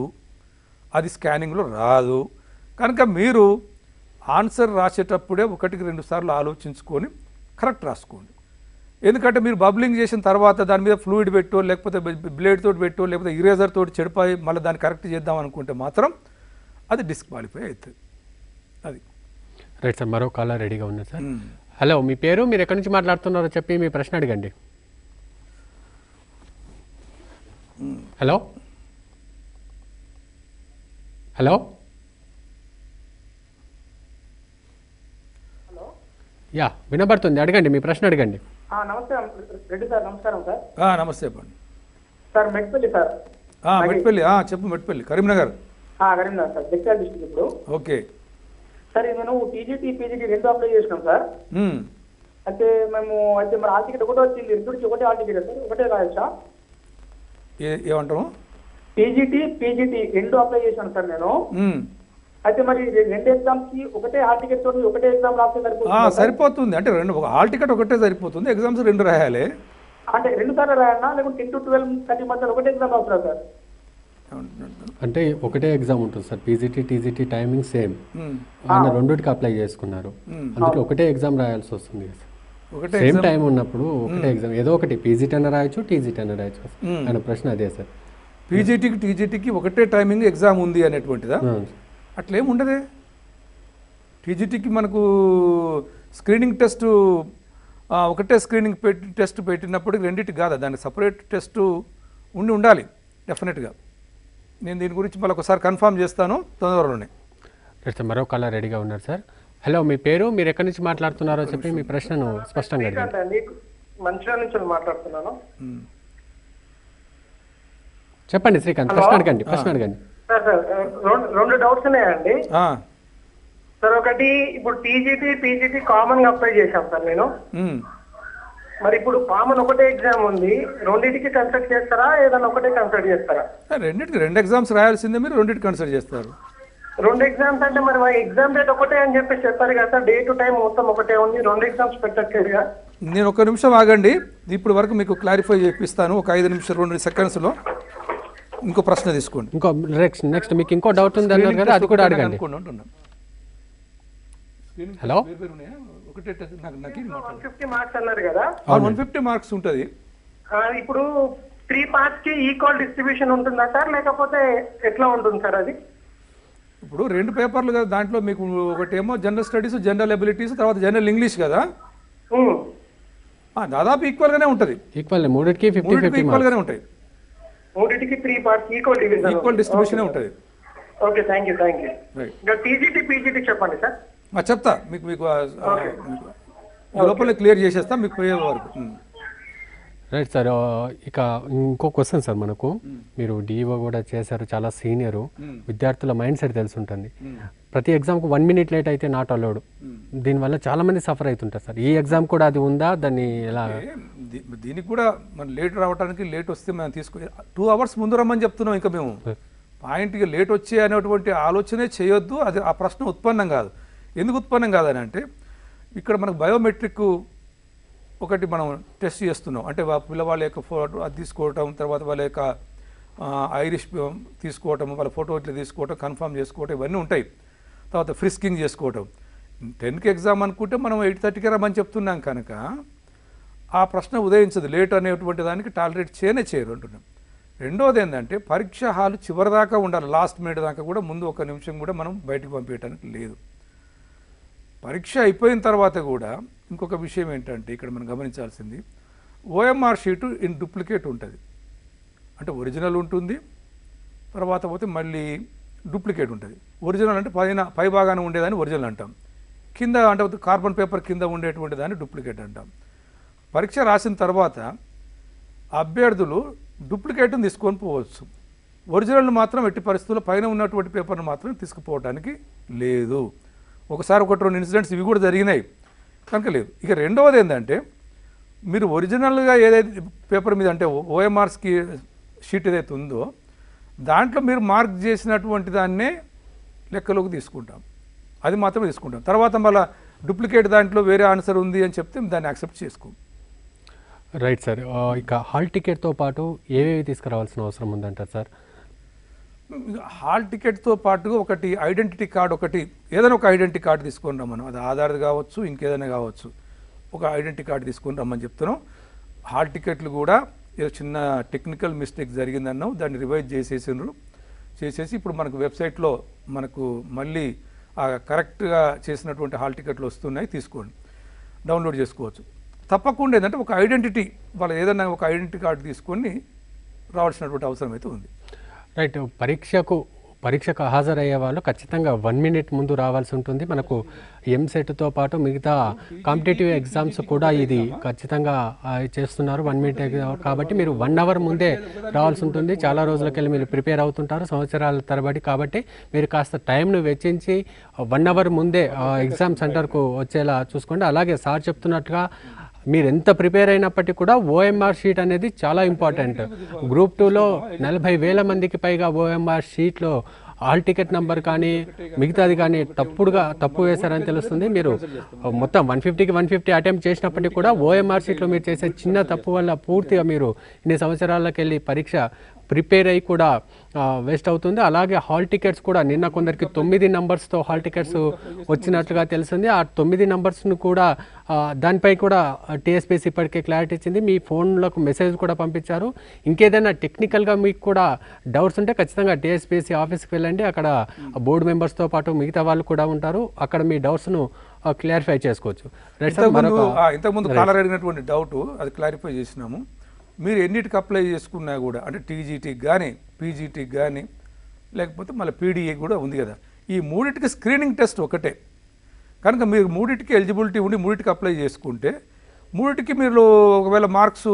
అది స్కానింగ్లో రాదు. కనుక మీరు ఆన్సర్ రాసేటప్పుడే 1-2 సార్లు ఆలోచించుకొని కరెక్ట్ రాసుకోండి. ఎందుకంటే మీరు బబ్లింగ్ చేసిన తర్వాత దాని మీద ఫ్లూయిడ్ పెట్టో లేకపోతే బ్లేడ్ తోటి పెట్టో లేకపోతే ఇరేజర్ తోటి చెడిపోయి మళ్ళీ దాన్ని కరెక్ట్ చేద్దాం అనుకుంటే మాత్రం అది డిస్క్వాలిఫై అవుతుంది. అది రైట్ సార్. మరో కాలర్ రెడీగా ఉన్నారు సార్. హలో, మీ పేరు, మీరు ఎక్కడి నుంచి మాట్లాడుతున్నారో చెప్పి మీ ప్రశ్న అడగండి. హలో హలో యా వినబడుతుంది, అడగండి, మీ ప్రశ్న అడగండి. నమస్కారం రెడ్డి సార్. నమస్కారం సార్. నమస్తే చెప్పండి సార్. మెట్పల్లి సార్. మెట్పల్లి చెప్పు. మెట్పల్లి కరీంనగర్. Karimnagar sir, Jagtial district. ఇప్పుడు ఓకే సార్, నేను టీజీటీ పీజీటీ 2 అప్లై చేసినాం సార్. అయితే మరి హాల్ టికెట్ ఒకటే వచ్చింది, రెండుకి ఒకటే హాల్ టికెట్ సార్, ఒకటే రాయొచ్చా? ఏమంటాము? టీజీటీ పీజీటీ 2 అప్లై చేశాను సార్ నేను. అయితే మరి 2 ఎగ్జామ్స్ కి ఒకటే హాల్ టికెట్ తోటి ఒకటే ఎగ్జామ్ రాస్తే సరిపోతుంది. అంటే హాల్ టికెట్ ఒకటే సరిపోతుంది, ఎగ్జామ్స్ 2 రాయాలి. అంటే 2 సార్లు రాయాలా లేకుంటే 10 to 12 30 మధ్యలో ఒకటే ఎగ్జామ్ రాస్తారా సార్? అంటే ఒకటే ఎగ్జామ్ ఉంటుంది sir. PGT TGT timing same. ఆయన రెండుకి అప్లై చేసుకున్నారు, అందుకే ఒకటే ఎగ్జామ్ రాయాల్సి వస్తుంది. సేమ్ టైం ఉన్నప్పుడు ఒకటే ఎగ్జామ్, ఏదో ఒకటి పీజీటీ అన్న రాయొచ్చు, టీజీటీ అన్న రాయొచ్చు. ఆయన ప్రశ్న అదే సార్. పీజీటీకి టీజీటీకి ఒకటే టైమింగ్ ఎగ్జామ్ ఉంది అనేటువంటిదా? అట్లేం ఉండదే. టీజీటీకి మనకు స్క్రీనింగ్ టెస్ట్ ఒకటే స్క్రీనింగ్ టెస్ట్ పెట్టినప్పుడు రెండింటికి కాదా, దానికి సపరేట్ టెస్ట్ ఉండాలి డెఫినెట్గా. నేను దీని గురించి మళ్ళీ ఒకసారి కన్ఫర్మ్ చేస్తాను తొందరలోనే. మరో కాలర్ రెడీగా ఉన్నారు సార్. హలో, మీ పేరు, మీరు ఎక్కడి నుంచి మాట్లాడుతున్నారో చెప్పి మీ ప్రశ్నను స్పష్టంగా అడగండి. మంచిర్యాల నుంచి మాట్లాడుతున్నాను. చెప్పండి శ్రీకాంత్, ప్రశ్న అడగండి. సార్ 2 డౌట్స్ ఉన్నాయండి సార్. ఒకటి, ఇప్పుడు టీజీటీ పీజీటీ కామన్ గా అప్లై చేశాం సార్ నేను. మరి ఇప్పుడు కామన్ ఒకటే ఎగ్జామ్ ఉంది, రెండింటికి కన్సల్ట్ చేస్తారా ఏదైనా ఒకటే కన్సల్ట్ చేస్తారా? రెండింటికి 2 ఎగ్జామ్స్ రాయాల్సిందే, మీరు రెండింటికి కన్సల్ట్ చేస్తారు. 2 ఎగ్జామ్స్ అంటే మరి ఎగ్జామ్ డేట్ ఒకటే అని చెప్పేసి చెప్పారు కదా సార్. డే టు టైం మొత్తం ఒకటే ఉంది, 2 ఎగ్జామ్స్ పెట్టట్లేదుగా. నేను 1 నిమిషం ఆగండి, ఇప్పుడు వరకు మీకు క్లారిఫై చేపిస్తాను. ఒక 5 నిమిషాలు 2 సెకండ్స్లో ఇంకో ప్రశ్న తీసుకోండి. ఇంకో నెక్స్ట్ మీకు ఇంకో డౌట్ ఉంది అన్నారు కదా, అది కూడా అడగండి. హలో, 150 మార్క్స్ అన్నారు కదా. 150 మార్క్స్ ఉంటుంది. ఇప్పుడు 3 పార్ట్స్ కి ఈక్వల్ డిస్ట్రిబ్యూషన్ ఉంటుందా సార్, లేకపోతే ఎట్లా ఉంటుంది సార్ అది? ఇప్పుడు 2 పేపర్లు కదా, దాంట్లో మీకు ఒకటేమో జనరల్ స్టడీస్, జనరల్ ఎబిలిటీస్, తర్వాత జనరల్ ఇంగ్లీష్ కదా, దాదాపు ఈక్వల్ గానే ఉంటుంది. మూడింటికి 50-50 ఈక్వల్ గానే ఉంటాయి. 3కి 3 పార్ట్స్ ఈక్వల్ డిస్ట్రిబ్యూషన్ ఉంటుంది. Okay, thank you. ఇంకా టీజీటీ పీజీటీ చెప్పండి సార్. చెప్తా మీకు లోపల క్లియర్ చేసేస్తా మీకు పోయే వరకు. Right sir. ఇక ఇంకో క్వశ్చన్ సార్, మనకు మీరు డిఓ కూడా చేశారు, చాలా సీనియరు, విద్యార్థుల మైండ్ సెట్ తెలిసి ఉంటుంది. ప్రతి ఎగ్జామ్కు 1 minute లేట్ అయితే నాట్ అలౌడ్. దీనివల్ల చాలా మంది సఫర్ అవుతుంటారు సార్. ఈ ఎగ్జామ్ కూడా అది ఉందా? దాన్ని ఎలా? దీనికి కూడా మనం లేట్ రావడానికి, లేట్ వస్తే మనం తీసుకుని 2 hours ముందు రమ్మని చెప్తున్నాం. ఇంకా మేము పాయింట్కి లేట్ వచ్చే అనేటువంటి ఆలోచనే చేయొద్దు. అది ఆ ప్రశ్న ఉత్పన్నం కాదు. ఎందుకు ఉత్పన్నం కాదని అంటే ఇక్కడ మనకు బయోమెట్రిక్ ఒకటి మనం టెస్ట్ చేస్తున్నాం. అంటే పిల్లవాళ్ళ యొక్క ఫోటో అది తీసుకోవటం, తర్వాత వాళ్ళ యొక్క ఐరిష్ తీసుకోవటం, వాళ్ళ ఫోటో ఇట్లా తీసుకోవటం, కన్ఫర్మ్ చేసుకోవటం, ఇవన్నీ ఉంటాయి. తర్వాత ఫ్రిస్కింగ్ చేసుకోవటం. 10కి ఎగ్జామ్ అనుకుంటే మనం 8:30కి రమ్మని చెప్తున్నాం కనుక ఆ ప్రశ్న ఉదయించదు. లేట్ అనేటువంటి దానికి టాలరేట్ చేయరు అంటున్నాం. రెండోది ఏంటంటే పరీక్ష హాలు చివరిదాకా ఉండాలి. లాస్ట్ మినిట్ దాకా కూడా ముందు ఒక నిమిషం కూడా మనం బయటకు పంపించడానికి లేదు. పరీక్ష అయిపోయిన తర్వాత కూడా ఇంకొక విషయం ఏంటంటే ఇక్కడ మనం గమనించాల్సింది, ఓఎంఆర్ షీటు ఇన్ డూప్లికేట్ ఉంటుంది. అంటే ఒరిజినల్ ఉంటుంది, తర్వాత పోతే మళ్ళీ డూప్లికేట్ ఉంటుంది. ఒరిజినల్ అంటే పై భాగాన ఉండేదాన్ని ఒరిజినల్ అంటాం, కింద అంటే కార్బన్ పేపర్ కింద ఉండేటువంటి దాన్ని డూప్లికేట్ అంటాం. పరీక్ష రాసిన తర్వాత అభ్యర్థులు డూప్లికేట్ని తీసుకొని పోవచ్చు. ఒరిజినల్ మాత్రం ఎట్టి పరిస్థితుల్లో పైన ఉన్నటువంటి పేపర్ను మాత్రం తీసుకుపోవడానికి లేదు. ఒకసారి 1-2 ఇన్సిడెంట్స్ ఇవి కూడా జరిగినాయి కనుక లేదు. ఇక రెండవది ఏంటంటే మీరు ఒరిజినల్గా ఏదైతే పేపర్ మీద అంటే ఓఎంఆర్స్కి షీట్ ఏదైతే ఉందో దాంట్లో మీరు మార్క్ చేసినటువంటి దాన్నే లెక్కలోకి తీసుకుంటాం, అది మాత్రమే తీసుకుంటాం. తర్వాత మళ్ళీ డూప్లికేట్ దాంట్లో వేరే ఆన్సర్ ఉంది అని చెప్తే దాన్ని యాక్సెప్ట్ చేసుకోం. Right sir. ఇక హాల్ టికెట్తో పాటు ఏవేవి తీసుకురావాల్సిన అవసరం ఉందంటారు సార్? హాల్ టికెట్తో పాటు ఒకటి ఐడెంటిటీ కార్డు, ఒకటి ఏదైనా ఒక ఐడెంటిటీ కార్డు తీసుకొని రమ్మను. అది ఆధార్ది కావచ్చు, ఇంకేదైనా కావచ్చు, ఒక ఐడెంటిటీ కార్డు తీసుకొని రమ్మని చెప్తున్నాం. హాల్ టికెట్లు కూడా ఏదో చిన్న టెక్నికల్ మిస్టేక్ జరిగిందన్నాం, దాన్ని రివైజ్ చేసేసి ఇప్పుడు మనకు వెబ్సైట్లో మనకు మళ్ళీ కరెక్ట్గా చేసినటువంటి హాల్ టికెట్లు వస్తున్నాయి, తీసుకోండి, డౌన్లోడ్ చేసుకోవచ్చు. తప్పకుండా ఏంటంటే ఒక ఐడెంటిటీ, వాళ్ళు ఏదైనా ఒక ఐడెంటిటీ కార్డు తీసుకొని రావాల్సినటువంటి అవసరం అయితే ఉంది. రైట్. పరీక్షకు హాజరయ్యే వాళ్ళు ఖచ్చితంగా 1 మినిట్ ముందు రావాల్సి ఉంటుంది. మనకు ఎంసెట్తో పాటు మిగతా కాంపిటేటివ్ ఎగ్జామ్స్ కూడా ఇది ఖచ్చితంగా చేస్తున్నారు 1 మినిట్ కాబట్టి మీరు 1 అవర్ ముందే రావాల్సి ఉంటుంది. చాలా రోజులకెళ్ళి మీరు ప్రిపేర్ అవుతుంటారు సంవత్సరాల తరబడి, కాబట్టి మీరు కాస్త టైంను వెచ్చించి 1 అవర్ ముందే ఎగ్జామ్ సెంటర్కు వచ్చేలా చూసుకోండి. అలాగే సార్ చెప్తున్నట్టుగా మీరు ఎంత ప్రిపేర్ అయినప్పటికీ కూడా ఓఎంఆర్ షీట్ అనేది చాలా ఇంపార్టెంట్. గ్రూప్ 2లో 40,000 మందికి పైగా ఓఎంఆర్ షీట్లో హాల్ టికెట్ నెంబర్ కానీ మిగతాది కానీ తప్పు వేశారని తెలుస్తుంది. మీరు మొత్తం 150కి 150 అటెంప్ట్ చేసినప్పటికీ కూడా ఓఎంఆర్ షీట్లో మీరు చేసే చిన్న తప్పు వల్ల పూర్తిగా మీరు ఇన్ని సంవత్సరాలకు వెళ్ళి పరీక్ష ప్రిపేర్ అయ్యి కూడా వేస్ట్ అవుతుంది. అలాగే హాల్ టికెట్స్ కూడా నిన్న కొందరికి 9 నంబర్స్తో హాల్ టికెట్స్ వచ్చినట్లుగా తెలిసింది. ఆ 9 నంబర్స్ను కూడా దానిపై కూడా టీఎస్పీఎస్సీ ఇప్పటికే క్లారిటీ ఇచ్చింది. మీ ఫోన్లకు మెసేజ్ కూడా పంపించారు. ఇంకేదైనా టెక్నికల్గా మీకు కూడా డౌట్స్ ఉంటే ఖచ్చితంగా టీఎస్పీఎస్సీ ఆఫీస్కి వెళ్ళండి. అక్కడ బోర్డు మెంబర్స్తో పాటు మిగతా వాళ్ళు కూడా ఉంటారు. అక్కడ మీ డౌట్స్ను క్లారిఫై చేసుకోవచ్చు. ఇంతకుముందు కాలర్ అడిగినటువంటి డౌట్ అది క్లారిఫై చేసినాము. మీరు ఎన్నిటికి అప్లై చేసుకున్నా కూడా అంటే టీజీటీకి కానీ పీజీటీకి కానీ లేకపోతే మళ్ళీ పీడీఏ కూడా ఉంది కదా, ఈ మూడింటికి స్క్రీనింగ్ టెస్ట్ ఒకటే కనుక మీరు మూడింటికి ఎలిజిబిలిటీ ఉండి మూడింటికి అప్లై చేసుకుంటే మూడింటికి మీరు ఒకవేళ మార్క్స్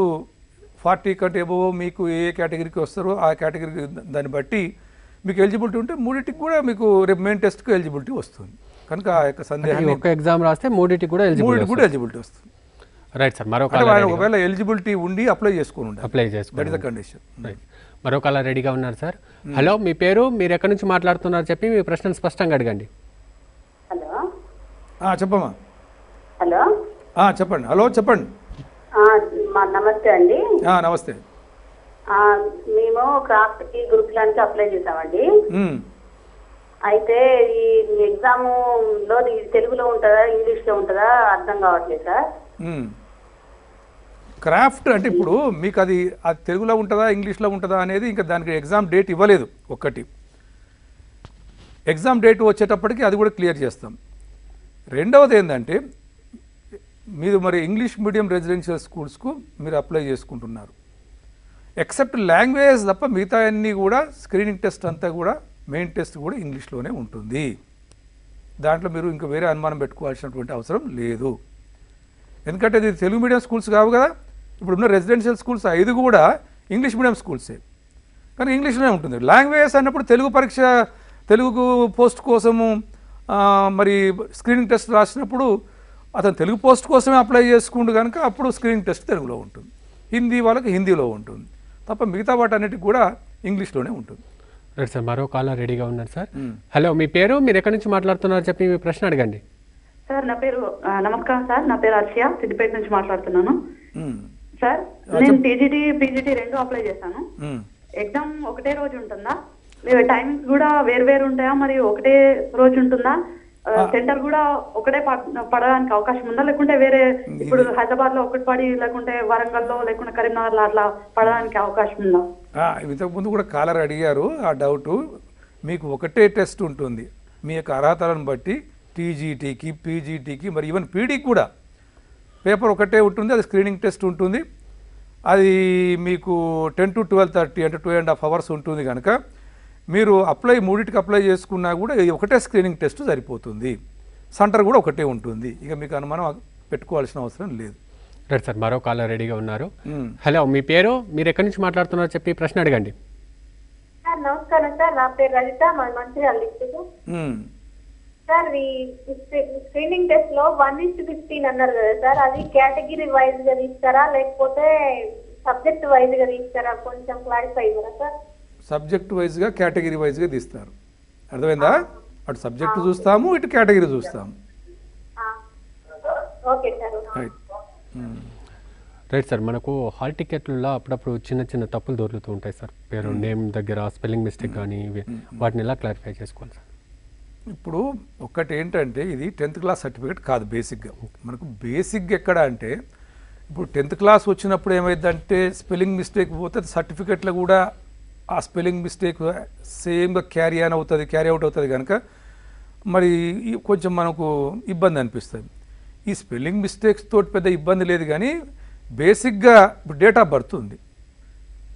40 కంటే ఎబోవ్ మీకు ఏ కేటగిరీకి వస్తారో ఆ కేటగిరీకి దాన్ని బట్టి మీకు ఎలిజిబిలిటీ ఉంటే మూడింటికి కూడా మీకు రేపు మెయిన్ టెస్ట్కి ఎలిజిబిలిటీ వస్తుంది. కనుక ఆ యొక్క సందేహం ఒక ఎగ్జామ్ రాస్తే మూడింటికి కూడా ఎలిజిబిలిటీ వస్తుంది. Right sir. ఒకవేళ ఎలిజిబిలిటీ ఉండి అప్లై చేసుకోండి, దట్ ఇస్ ద కండిషన్. మరో కాలర్ రెడీగా ఉన్నారు సార్. హలో, మీ పేరు, మీరు ఎక్కడి నుంచి మాట్లాడుతున్నారు చెప్పి మీ ప్రశ్నను స్పష్టంగా అడగండి. హలో చెప్పమ్మా. హలో చెప్పండి. హలో చెప్పండి. నమస్తే అండి. నమస్తే. మేము క్రాఫ్ట్కి గురుకులానికి అప్లై చేసామండి. అయితే ఈ ఎగ్జామ్ లో తెలుగులో ఉంటుందా ఇంగ్లీష్లో ఉంటుందా అర్థం కావట్లేదు సార్. క్రాఫ్ట్ అంటే ఇప్పుడు మీకు అది తెలుగులో ఉంటుందా ఇంగ్లీష్లో ఉంటుందా అనేది ఇంకా దానికి ఎగ్జామ్ డేట్ ఇవ్వలేదు. ఒకటి ఎగ్జామ్ డేట్ వచ్చేటప్పటికి అది కూడా క్లియర్ చేస్తాం. రెండవది ఏంటంటే మీరు మరి ఇంగ్లీష్ మీడియం రెసిడెన్షియల్ స్కూల్స్కు మీరు అప్లై చేసుకుంటున్నారు. ఎక్సెప్ట్ లాంగ్వేజ్ తప్ప మిగతా అన్నీ కూడా స్క్రీనింగ్ టెస్ట్ అంతా కూడా మెయిన్ టెస్ట్ కూడా ఇంగ్లీష్లోనే ఉంటుంది. దాంట్లో మీరు ఇంకా వేరే అనుమానం పెట్టుకోవాల్సినటువంటి అవసరం లేదు. ఎందుకంటే ఇది తెలుగు మీడియం స్కూల్స్ కావు కదా. ఇప్పుడున్న రెసిడెన్షియల్ స్కూల్స్ 5 కూడా ఇంగ్లీష్ మీడియం స్కూల్సే, కానీ ఇంగ్లీష్లోనే ఉంటుంది. లాంగ్వేజెస్ అన్నప్పుడు తెలుగు పరీక్ష, తెలుగు పోస్ట్ కోసము మరి స్క్రీనింగ్ టెస్ట్ రాసినప్పుడు అతను తెలుగు పోస్ట్ కోసమే అప్లై చేసుకుంటూ కనుక అప్పుడు స్క్రీనింగ్ టెస్ట్ తెలుగులో ఉంటుంది, హిందీ వాళ్ళకి హిందీలో ఉంటుంది తప్ప మిగతా వాటన్నిటికి కూడా ఇంగ్లీష్లోనే ఉంటుంది. రైట్ సార్, మరో కాలర్ రెడీగా ఉన్నారు సార్. హలో, మీ పేరు, మీరు ఎక్కడి నుంచి మాట్లాడుతున్నారో చెప్పి మీ ప్రశ్న అడగండి. సార్ నా పేరు నమస్కారం సార్, నా పేరు అర్షియా, సిద్దిపేట నుంచి మాట్లాడుతున్నాను. సార్ నేను టీజీటీ పీజీటీ రెండు అప్లై చేశాను. ఎగ్జామ్ ఒకటే రోజు ఉంటుందా? టైమింగ్స్ కూడా వేరు వేరు ఉంటాయా? మరి ఒకటే రోజు ఉంటుందా? సెంటర్ కూడా ఒకటే పడడానికి అవకాశం ఉందా, లేకుంటే వేరే ఇప్పుడు హైదరాబాద్ లో ఒకటి పడి, లేకుంటే వరంగల్లో, లేకుంటే కరీంనగర్ లో అట్లా పడడానికి అవకాశం ఉందా? ఇంతకుముందు కూడా కాలర్ అడిగారు ఆ డౌట్. మీకు ఒకటే టెస్ట్ ఉంటుంది మీ యొక్క అర్హతలను బట్టి, టీజీటీకి, పీజీటీకి, మరి ఈవెన్ పీడీకి కూడా పేపర్ ఒకటే ఉంటుంది. అది స్క్రీనింగ్ టెస్ట్ ఉంటుంది. అది మీకు 10 to 12:30 అంటే 2.5 hours ఉంటుంది. కనుక మీరు మూడింటికి అప్లై చేసుకున్నా కూడా ఒకటే స్క్రీనింగ్ టెస్ట్ సరిపోతుంది. సెంటర్ కూడా ఒకటే ఉంటుంది. ఇక మీకు అనుమానం పెట్టుకోవాల్సిన అవసరం లేదు. రైట్ సార్, మరో కాలర్ రెడీగా ఉన్నారు. హలో, మీ పేరు, మీరు ఎక్కడి నుంచి మాట్లాడుతున్నారో చెప్పి ప్రశ్న అడగండి. సార్ నమస్కారం సార్, నా పేరు రజిత, మా మంచిర్యాల డిస్ట్రిక్ట్. సార్ ఈ స్క్రీనింగ్ టెస్ట్ లో 1:15 అన్నారు కదా సార్, అది కేటగిరీ వైజ్ గా తీస్తారా లేకపోతే సబ్జెక్ట్ వైజ్ గా తీస్తారా? కొంచెం క్లారిఫై కదా సార్. సబ్జెక్ట్ వైజ్గా, కేటగిరీ వైజ్గా తీస్తారు. అర్థమైందా? అటు సబ్జెక్టు చూస్తాము, ఇటు కేటగిరీ చూస్తాము. Okay sir. రైట్ సార్, మనకు హాల్ టికెట్లలో అప్పుడప్పుడు చిన్న చిన్న తప్పులు దొరుకుతూ ఉంటాయి సార్. పేరు, నేమ్ దగ్గర స్పెల్లింగ్ మిస్టేక్ కానీ వాటిని ఎలా క్లారిఫై చేసుకోవాలి సార్? ఇప్పుడు ఒకటి ఏంటంటే, ఇది 10th క్లాస్ సర్టిఫికేట్ కాదు. బేసిక్గా మనకు బేసిక్గా ఎక్కడ అంటే, ఇప్పుడు 10th క్లాస్ వచ్చినప్పుడు ఏమైందంటే స్పెల్లింగ్ మిస్టేక్ పోతే సర్టిఫికెట్లో కూడా ఆ స్పెల్లింగ్ మిస్టేక్ సేమ్గా క్యారీ అవుట్ అవుతుంది. కనుక మరి కొంచెం మనకు ఇబ్బంది అనిపిస్తుంది. ఈ స్పెల్లింగ్ మిస్టేక్స్ తోటి పెద్ద ఇబ్బంది లేదు, కానీ బేసిక్గా ఇప్పుడు డేట్ ఆఫ్ బర్త్ ఉంది,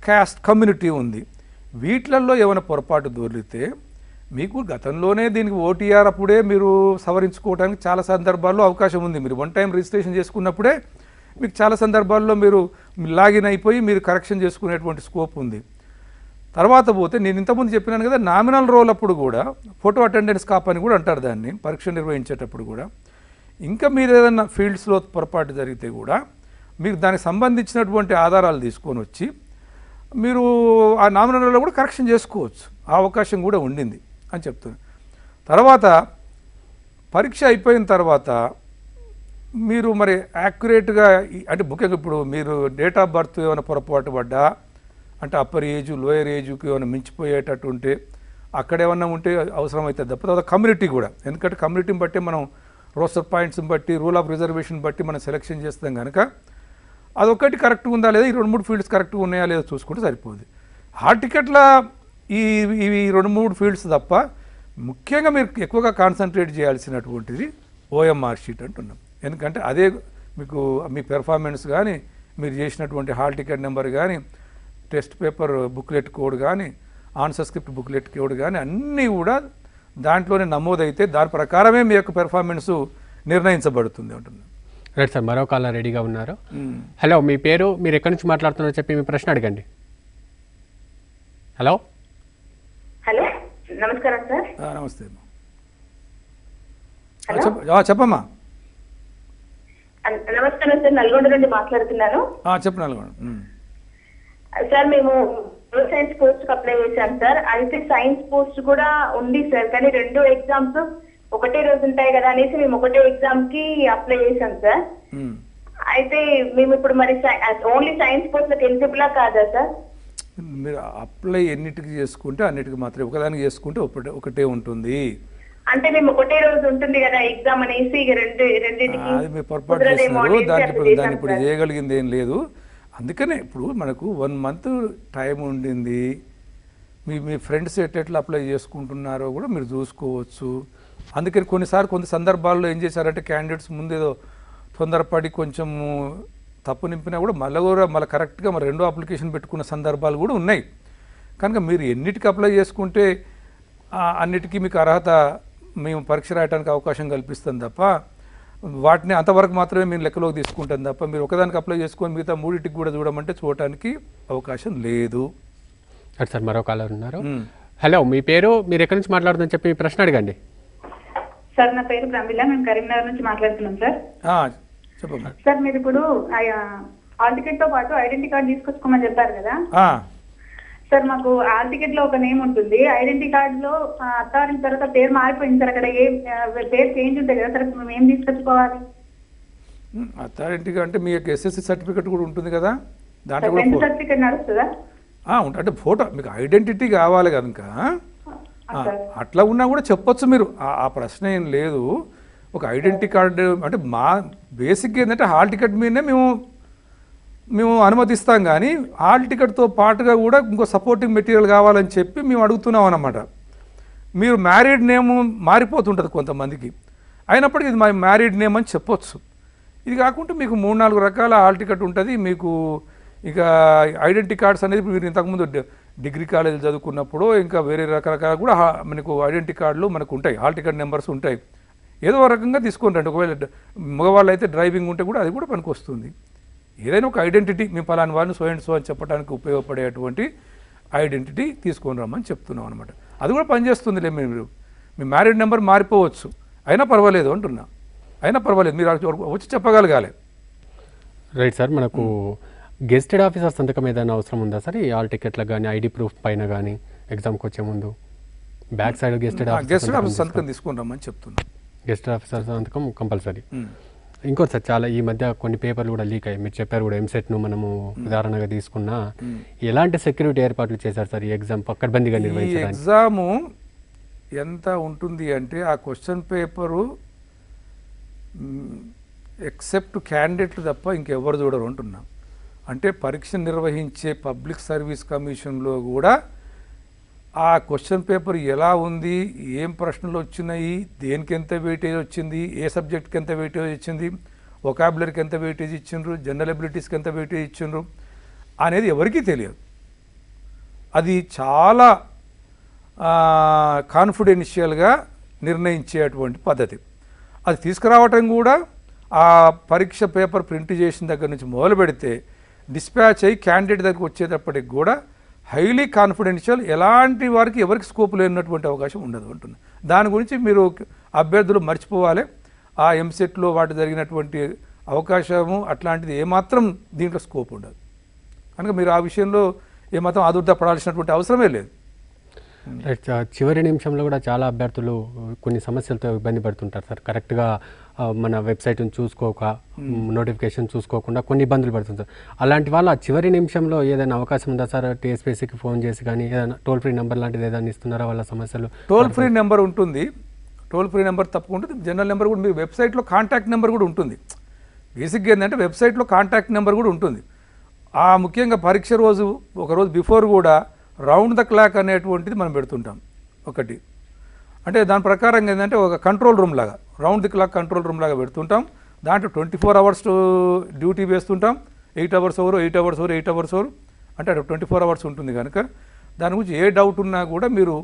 కాస్ట్, కమ్యూనిటీ ఉంది. వీటిలలో ఏమైనా పొరపాటు దొరికితే మీకు గతంలోనే దీనికి ఓటీఆర్ అప్పుడే మీరు సవరించుకోవడానికి చాలా సందర్భాల్లో అవకాశం ఉంది. మీరు 1 time రిజిస్ట్రేషన్ చేసుకున్నప్పుడే మీకు చాలా సందర్భాల్లో మీరు లాగిన్ అయిపోయి మీరు కరెక్షన్ చేసుకునేటువంటి స్కోప్ ఉంది. తర్వాత పోతే నేను ఇంతకుముందు చెప్పినాను కదా, నామినల్ రోల్ అప్పుడు కూడా ఫోటో అటెండెన్స్ కాప్ అని కూడా అంటారు దాన్ని, పరీక్ష నిర్వహించేటప్పుడు కూడా. ఇంకా మీరు ఏదైనా ఫీల్డ్స్లో పొరపాటు జరిగితే కూడా మీరు దానికి సంబంధించినటువంటి ఆధారాలు తీసుకొని వచ్చి మీరు ఆ నామినల్ రోల్లో కూడా కరెక్షన్ చేసుకోవచ్చు. ఆ అవకాశం కూడా ఉండింది అని చెప్తున్నాను. తర్వాత పరీక్ష అయిపోయిన తర్వాత మీరు మరి యాక్యురేట్గా, అంటే ముఖ్యంగా ఇప్పుడు మీరు డేట్ ఆఫ్ బర్త్ ఏమైనా పొరపాటు పడ్డా, అంటే అప్పర్ ఏజ్, లోయర్ ఏజ్కి ఏమైనా మించిపోయేటట్టు ఉంటే అక్కడ ఏమన్నా ఉంటే అవసరమైతే తప్ప. తర్వాత కమ్యూనిటీ కూడా, ఎందుకంటే కమ్యూనిటీని బట్టి మనం రోస్టర్ పాయింట్స్ని బట్టి, రూల్ ఆఫ్ రిజర్వేషన్ బట్టి మనం సెలెక్షన్ చేస్తాం. కనుక అదొకటి కరెక్ట్గా ఉందా లేదా, ఈ 2-3 ఫీల్డ్స్ కరెక్ట్గా ఉన్నాయా లేదా చూసుకుంటే సరిపోదు. హాల్ టికెట్ల ఈ 2-3 ఫీల్డ్స్ తప్ప ముఖ్యంగా మీరు ఎక్కువగా కాన్సన్ట్రేట్ చేయాల్సినటువంటిది ఓఎంఆర్ షీట్ అంటున్నాం. ఎందుకంటే అదే మీకు మీ పెర్ఫార్మెన్స్ కానీ, మీరు చేసినటువంటి హాల్ టికెట్ నెంబర్ కానీ, టెస్ట్ పేపర్ బుక్లెట్ కోడ్ కానీ, ఆన్సర్ స్క్రిప్ట్ బుక్లెట్ కోడ్ కానీ అన్నీ కూడా దాంట్లోనే నమోదైతే దాని ప్రకారమే మీ యొక్క పెర్ఫార్మెన్స్ నిర్ణయించబడుతుంది అంటున్నాను. రైట్ సార్, మరో కాలర్ రెడీగా ఉన్నారు. హలో, మీ పేరు, మీరు ఎక్కడి నుంచి మాట్లాడుతున్నారో చెప్పి మీ ప్రశ్న అడగండి. హలో. హలో, నమస్కారం సార్. నమస్తే. చెప్పమ్మా. నమస్కారం సార్, నల్గొండ నుండి మాట్లాడుతున్నాను. చెప్పు. నల్గొండ సార్, మేము సైన్స్ పోస్ట్ అప్లై చేశాం సార్. అయితే సైన్స్ పోస్ట్ కూడా ఉంది సార్, కానీ 2 ఎగ్జామ్స్ ఒకటే రోజు ఉంటాయి కదా అనేసి మేము ఒకటే ఎగ్జామ్ కి అప్లై చేశాం సార్. అయితే మేము ఇప్పుడు మరి ఓన్లీ సైన్స్ పోస్ట్ లకు ఎలిజిబులా కాదా సార్? మీరు అప్లై ఎన్నిటికి చేసుకుంటే అన్నిటికి మాత్రమే, ఒకదానికి చేసుకుంటే ఒకటే ఉంటుంది. అంటే మేము ఒకటే రోజు ఉంటుంది కదా ఎగ్జామ్ అనేసి ఇక రెండింటికి అది మీరు పొరపాటు చేస్తున్నారు. దాన్ని ఇప్పుడు చేయగలిగింది ఏం లేదు. అందుకనే ఇప్పుడు మనకు 1 month టైం ఉండింది. మీ ఫ్రెండ్స్ ఎట్లా అప్లై చేసుకుంటున్నారో కూడా మీరు చూసుకోవచ్చు. అందుకని కొంత సందర్భాల్లో ఏం చేశారంటే క్యాండిడేట్స్ ముందేదో తొందరపడి కొంచెం తప్పు నింపినా కూడా మళ్ళీ కరెక్ట్గా మరి 2 అప్లికేషన్ పెట్టుకున్న సందర్భాలు కూడా ఉన్నాయి. కనుక మీరు ఎన్నిటికి అప్లై చేసుకుంటే అన్నిటికీ మీకు అర్హత మేము పరీక్ష రాయడానికి అవకాశం కల్పిస్తాం తప్ప, వాటిని అంతవరకు మాత్రమే మేము లెక్కలోకి తీసుకుంటాం తప్ప మీరు ఒకదానికి అప్లై చేసుకొని మిగతా 3టికి కూడా చూడమంటే చూడటానికి అవకాశం లేదు. సార్, మరో కాలర్ ఉన్నారు. హలో, మీ పేరు, మీరు ఎక్కడి నుంచి మాట్లాడుతుందని చెప్పి మీ ప్రశ్న అడగండి. సార్, నా పేరు ప్రమిళ, మేము కరీంనగర్ నుంచి మాట్లాడుతున్నాం సార్. చెప్పండి సార్. మీరు ఇప్పుడు హాల్ టికెట్ తో పాటు ఐడెంటిటీ కార్డు తీసుకొచ్చుకోమని చెప్పారు కదా సార్ మాకు హాల్ టికెట్ లో ఒక నేమ్ ఉంటుంది, ఐడెంటిటీ కార్డ్ లో అత్తారిన తర్వాత పేరు మారిపోయింది సార్. అక్కడ పేరు చేంజ్ ఉంటుంది కదా సార్, మేము ఏం తీసుకొచ్చుకోవాలి? అథారిటీగా అంటే మీ యొక్క ఎస్ఎస్సి సర్టిఫికెట్ కూడా ఉంటుంది కదా, దాంట్లో కూడా సర్టిఫికెట్ నడుస్తుందా? అంటే ఫోటో మీకు ఐడెంటిటీ కావాలి కనుక అట్లా ఉన్నా కూడా చెప్పొచ్చు మీరు, ఆ ప్రశ్న ఏం లేదు. ఒక ఐడెంటిటీ కార్డు అంటే మా బేసిక్గా ఏంటంటే హాల్ టికెట్ మీదనే మేము అనుమతిస్తాం, కానీ హాల్ టికెట్తో పాటుగా కూడా ఇంకో సపోర్టింగ్ మెటీరియల్ కావాలని చెప్పి మేము అడుగుతున్నాం అన్నమాట. మీరు మ్యారీడ్ నేమ్ మారిపోతుంటుంది కొంతమందికి, అయినప్పటికీ ఇది మా మ్యారీడ్ నేమ్ అని చెప్పొచ్చు. ఇది కాకుండా మీకు 3-4 రకాల హాల్ టికెట్ ఉంటుంది. మీకు ఇక ఐడెంటిటీ కార్డ్స్ అనేది మీరు ఇంతకుముందు డిగ్రీ కాలేజీలు చదువుకున్నప్పుడు ఇంకా వేరే రకరకాల కూడా మనకు ఐడెంటిటీ కార్డులు మనకు ఉంటాయి, హాల్ టికెట్ నెంబర్స్ ఉంటాయి. ఏదో రకంగా తీసుకొని రండి. ఒకవేళ మగవాళ్ళు అయితే డ్రైవింగ్ ఉంటే కూడా అది కూడా పనికి వస్తుంది. ఏదైనా ఒక ఐడెంటిటీ మీ పలాని వాళ్ళని సో అండ్ సో అని చెప్పడానికి ఉపయోగపడేటువంటి ఐడెంటిటీ తీసుకొని రమ్మని చెప్తున్నాం అనమాట. అది కూడా పనిచేస్తుందిలే. మీరు మీ మ్యారీడ్ నెంబర్ మారిపోవచ్చు, అయినా పర్వాలేదు అంటున్నా, అయినా పర్వాలేదు, మీరు వచ్చి చెప్పగలగాలి. రైట్ సార్, మనకు గెస్టెడ్ ఆఫీసర్ సంతకం ఏదైనా అవసరం ఉందా సార్ ఈ హాల్ టికెట్లకు కానీ ఐడి ప్రూఫ్ పైన కానీ ఎగ్జామ్కి వచ్చే ముందు? బ్యాక్ సైడ్ గెస్టెడ్ ఆఫీసర్ సంతకం తీసుకొని రమ్మని చెప్తున్నా. గెస్టెడ్ ఆఫీసర్ సంతకం కంపల్సరీ. ఇంకోటి సార్, చాలా ఈ మధ్య కొన్ని పేపర్లు కూడా లీక్ అయ్యాయి, మీరు చెప్పారు కూడా ఎంసెట్ను మనము ఉదాహరణగా తీసుకున్నా. ఎలాంటి సెక్యూరిటీ ఏర్పాట్లు చేశారు సార్ ఈ ఎగ్జామ్ పక్కడ్బందీగా నిర్వహించడానికి? ఎగ్జాము ఎంత ఉంటుంది అంటే ఆ క్వశ్చన్ పేపరు ఎక్సెప్ట్ క్యాండిడేట్లు తప్ప ఇంకెవరు చూడరు అంటున్నా. అంటే పరీక్ష నిర్వహించే పబ్లిక్ సర్వీస్ కమిషన్లో కూడా ఆ క్వశ్చన్ పేపర్ ఎలా ఉంది, ఏం ప్రశ్నలు వచ్చినాయి, దేనికి ఎంత వెయిటేజ్ వచ్చింది, ఏ సబ్జెక్ట్కి ఎంత వెయిటేజ్ వచ్చింది, వొకాబులరీకి ఎంత వెయిటేజ్ ఇచ్చిండ్రు, జనరల్ ఎబిలిటీస్కి ఎంత వెయిటేజ్ ఇచ్చిండ్రు అనేది ఎవరికీ తెలియదు. అది చాలా కాన్ఫిడెన్షియల్గా నిర్ణయించేటువంటి పద్ధతి. అది తీసుకురావటం కూడా ఆ పరీక్ష పేపర్ ప్రింట్ చేసిన దగ్గర నుంచి మొదలు పెడితే డిస్పాచ్ అయ్యి క్యాండిడేట్ దగ్గరికి వచ్చేటప్పటికి కూడా హైలీ కాన్ఫిడెన్షియల్, ఎలాంటి వారికి ఎవరికి స్కోప్ లేనటువంటి అవకాశం ఉండదు అంటున్నా. దాని గురించి మీరు అభ్యర్థులు మర్చిపోవాలి. ఆ ఎంసెట్లో వాటి జరిగినటువంటి అవకాశము అట్లాంటిది ఏమాత్రం దీంట్లో స్కోప్ ఉండదు కనుక మీరు ఆ విషయంలో ఏమాత్రం ఆదుర్దా పడాల్సినటువంటి అవసరమే లేదు. చివరి నిమిషంలో కూడా చాలా అభ్యర్థులు కొన్ని సమస్యలతో ఇబ్బంది పడుతుంటారు సార్. కరెక్ట్గా మన వెబ్సైట్ని చూసుకోక, నోటిఫికేషన్ చూసుకోకుండా కొన్ని ఇబ్బందులు పడుతుంటారు. అలాంటి వాళ్ళు ఆ చివరి నిమిషంలో ఏదైనా అవకాశం ఉందా సార్? టీఎస్పీసీకి ఫోన్ చేసి కానీ ఏదైనా టోల్ ఫ్రీ నెంబర్ లాంటిది ఏదైనా ఇస్తున్నారా వాళ్ళ సమస్యలు? టోల్ ఫ్రీ నెంబర్ ఉంటుంది, టోల్ ఫ్రీ నెంబర్ తప్పకుండా. జనరల్ నెంబర్ కూడా మీ వెబ్సైట్లో కాంటాక్ట్ నెంబర్ కూడా ఉంటుంది. బేసిక్గా ఏంటంటే వెబ్సైట్లో కాంటాక్ట్ నెంబర్ కూడా ఉంటుంది. ఆ ముఖ్యంగా పరీక్ష రోజు ఒకరోజు బిఫోర్ కూడా రౌండ్ ద క్లాక్ అనేటువంటిది మనం పెడుతుంటాం ఒకటి. అంటే దాని ప్రకారంగా ఏంటంటే ఒక కంట్రోల్ రూమ్ లాగా, round the clock control room లాగా పెడుతుంటాం. దాంట్లో 24 hours డ్యూటీ వేస్తుంటాం. 8 hours over 8 hours over 8 hours over అంటే 24 hours ఉంటుంది కనుక దాని గురించి ఏ డౌట్ ఉన్నా కూడా మీరు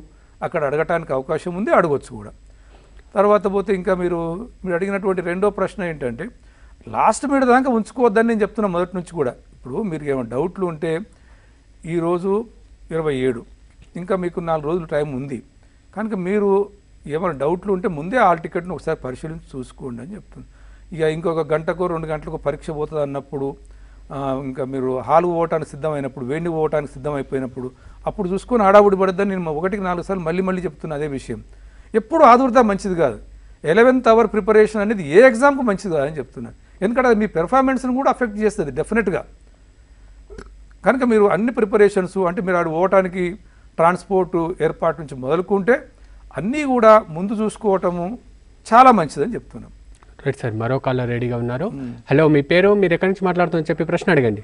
అక్కడ అడగటానికి అవకాశం ఉంది, అడగవచ్చు కూడా. తర్వాత పోతే ఇంకా మీరు అడిగినటువంటి రెండో ప్రశ్న ఏంటంటే లాస్ట్ మినిట్ దాకా ఉంచుకోవద్దని నేను చెప్తున్నా మొదటి నుంచి కూడా. ఇప్పుడు మీరు ఏమైనా డౌట్లు ఉంటే ఈరోజు 27, ఇంకా మీకు 4 రోజులు టైం ఉంది కనుక మీరు ఏమైనా డౌట్లు ఉంటే ముందే హాల్ టికెట్ను ఒకసారి పరిశీలించి చూసుకోండి అని చెప్తుంది. ఇక ఇంకొక గంటకో 2 గంటలకు పరీక్ష పోతుంది అన్నప్పుడు, ఇంకా మీరు హాల్ పోవటానికి సిద్ధమైనప్పుడు, వేణి పోవటానికి సిద్ధమైపోయినప్పుడు అప్పుడు చూసుకొని హడావుడి పడద్దని నేను 1-4 సార్లు మళ్ళీ చెప్తున్నా అదే విషయం. ఎప్పుడు ఆదుర్దా మంచిది కాదు. 11th hour ప్రిపరేషన్ అనేది ఏ ఎగ్జామ్కు మంచిది కాదని చెప్తున్నాను. ఎందుకంటే అది మీ పెర్ఫార్మెన్స్ని కూడా అఫెక్ట్ చేస్తుంది డెఫినెట్గా. కనుక మీరు అన్ని ప్రిపరేషన్స్ అంటే మీరు ఆడు పోవటానికి ట్రాన్స్పోర్ట్ ఏర్పాటు నుంచి మొదలుకుంటే అన్నీ కూడా ముందు చూసుకోవటము చాలా మంచిదని చెప్తున్నాం. రైట్ సార్, మరో కాలర్ రెడీగా ఉన్నారు. హలో, మీ పేరు, మీరు ఎక్కడి నుంచి మాట్లాడుతుందని చెప్పి ప్రశ్న అడగండి.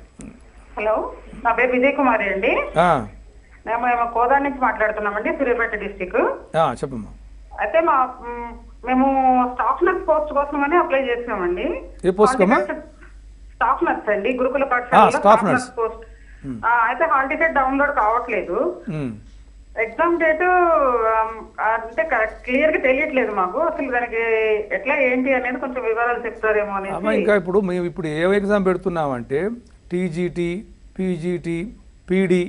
హలో, నా పేరు విజయ్ కుమారి అండి. మేము కోదాడ నుంచి మాట్లాడుతున్నామండి, సూర్యాపేట డిస్టిక్. చెప్పమ్మా. అయితే మేము స్టాఫ్ నర్స్ పోస్ట్ కోసమని అప్లై చేసినామండి. ఏ పోస్ట్? స్టాఫ్ నర్స్ అండి, గురుకుల పాఠశాల స్టాఫ్ నర్స్ పోస్ట్. అయితే హాల్ టికెట్ డౌన్లోడ్ కావట్లేదు. ఎగ్జామ్ డేట్ అంటే క్లియర్ గా తెలియట్లేదు మాకు. అసలు దానికి ఎట్లా ఏంటి అనేది కొంచెం వివరాలు చెప్తారేమో అని. ఇంకా మేము ఇప్పుడు ఏ ఎగ్జామ్ పెడుతున్నామంటే టీజీటీ, పీజీటీ, పీడీ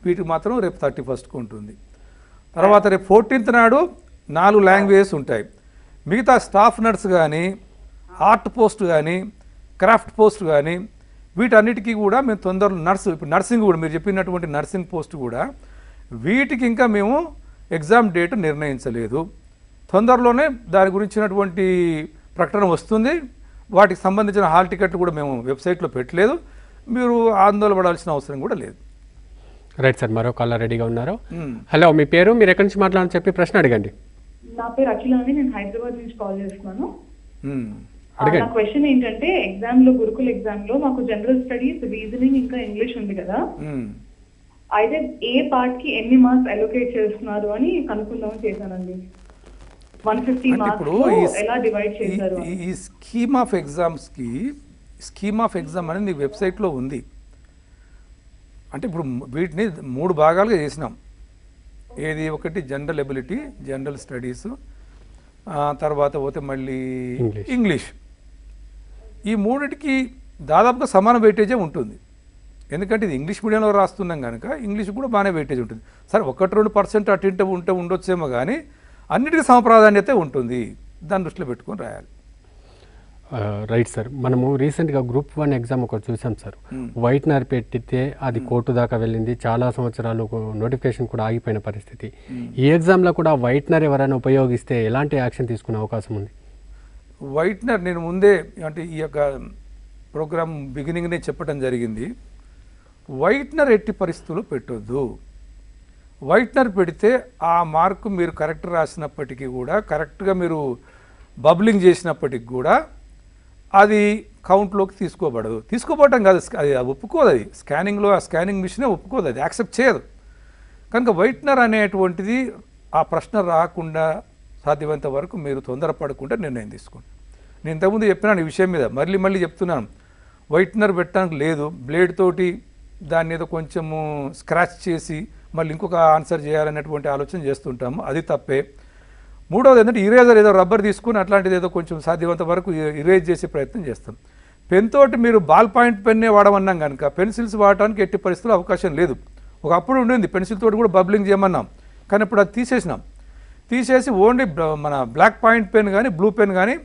వీటికి మాత్రం రేపు 31st ఉంటుంది. తర్వాత రేపు 14th నాడు 4 లాంగ్వేజెస్ ఉంటాయి. మిగతా స్టాఫ్ నర్స్ కానీ, ఆర్ట్ పోస్ట్ కానీ, క్రాఫ్ట్ పోస్ట్ కానీ, వీటన్నిటికీ కూడా మేము తొందరలో ఇప్పుడు నర్సింగ్ కూడా మీరు చెప్పినటువంటి నర్సింగ్ పోస్ట్ కూడా వీటికి ఇంకా మేము ఎగ్జామ్ డేట్ నిర్ణయించలేదు. తొందరలోనే దాని గురించినటువంటి ప్రకటన వస్తుంది. వాటికి సంబంధించిన హాల్ టికెట్లు కూడా మేము వెబ్సైట్లో పెట్టలేదు. మీరు ఆందోళన పడాల్సిన అవసరం కూడా లేదు. రైట్ సార్, మరో కాలర్ రెడీగా ఉన్నారు. హలో, మీ పేరు, మీరు ఎక్కడి నుంచి మాట్లాడాలని చెప్పి ప్రశ్న అడగండి. నా పేరు అఖిల అని, నేను హైదరాబాద్ నుంచి కాల్ చేస్తున్నాను. నా క్వశ్చన్ ఏంటంటే, ఎగ్జామ్ లో గురుకుల ఎగ్జామ్ లో మాకు జనరల్ స్టడీస్, రీజనింగ్ ఇంకా ఇంగ్లీష్ ఉంది కదా, అయితే ఏ పార్ట్ కి ఎన్ని మార్క్స్ అలొకేట్ చేస్తున్నారు అని కనుక్కుందామని చేశానండి. 150 మార్క్స్ ఎలా డివైడ్ చేశారు? ఈ స్కీమ్ ఆఫ్ ఎగ్జామ్ అనేది మీ వెబ్సైట్లో ఉంది. అంటే ఇప్పుడు వీటిని 3 భాగాలుగా చేసినాం. ఏది ఒకటి జనరల్ ఎబిలిటీ, జనరల్ స్టడీస్, తర్వాత పోతే మళ్ళీ ఇంగ్లీష్. ఈ మూడిటికి దాదాపుగా సమాన వెయిటేజే ఉంటుంది. ఎందుకంటే ఇది ఇంగ్లీష్ మీడియంలో రాస్తున్నాం కనుక ఇంగ్లీష్ కూడా బాగానే వెయిటేజ్ ఉంటుంది. సరే 1-2% అటు ఇటు ఉండొచ్చేమో కానీ అన్నిటికీ సమప్రాధాన్యత ఉంటుంది. దాన్ని దృష్టిలో పెట్టుకొని రాయాలి. రైట్ సార్, మనము రీసెంట్గా గ్రూప్ 1 ఎగ్జామ్ ఒకటి చూసాం సార్. వైట్నర్ పెట్టితే అది కోర్టు దాకా వెళ్ళింది. చాలా సంవత్సరాలు నోటిఫికేషన్ కూడా ఆగిపోయిన పరిస్థితి. ఈ ఎగ్జామ్లో కూడా వైట్నర్ ఎవరైనా ఉపయోగిస్తే ఎలాంటి యాక్షన్ తీసుకునే అవకాశం ఉంది? వైట్నర్ నేను ముందే అంటే ఈ యొక్క ప్రోగ్రామ్ బిగినింగ్నే చెప్పడం జరిగింది. వైట్నర్ ఎట్టి పరిస్థితుల్లో పెట్టొద్దు. వైట్నర్ పెడితే ఆ మార్కు మీరు కరెక్ట్ రాసినప్పటికీ కూడా, కరెక్ట్గా మీరు బబ్లింగ్ చేసినప్పటికి కూడా అది కౌంట్లోకి తీసుకోబడటం కాదు, అది ఒప్పుకోదు. అది స్కానింగ్లో ఆ స్కానింగ్ మిషనే ఒప్పుకోదు, అది యాక్సెప్ట్ చేయదు. కనుక వైట్నర్ అనేటువంటిది ఆ ప్రశ్న రాకుండా సాధ్యమైనంత వరకు మీరు తొందరపడకుండా నిర్ణయం తీసుకోండి. నేను ఇంతకుముందు చెప్పినాను ఈ విషయం మీద, మళ్ళీ చెప్తున్నాను. వైట్నర్ పెట్టడానికి లేదు, బ్లేడ్ తోటి దాన్ని ఏదో కొంచెము స్క్రాచ్ చేసి మళ్ళీ ఇంకొక ఆన్సర్ చేయాలనేటువంటి ఆలోచన చేస్తుంటాము, అది తప్పే. మూడవది ఏంటంటే ఇరేజర్ ఏదో రబ్బర్ తీసుకుని అట్లాంటిది ఏదో కొంచెం సాధ్యమంత వరకు ఇరేజ్ చేసే ప్రయత్నం చేస్తాం. పెన్ తోటి మీరు బాల్ పాయింట్ పెన్నే వాడమన్నాం కనుక పెన్సిల్స్ వాడటానికి ఎట్టి పరిస్థితుల్లో అవకాశం లేదు. ఒకప్పుడు ఉండింది పెన్సిల్ తోటి కూడా బబ్లింగ్ చేయమన్నాం, కానీ ఇప్పుడు అది తీసేసి ఓన్లీ మన బ్లాక్ పాయింట్ పెన్ కానీ బ్లూ పెన్ కానీ,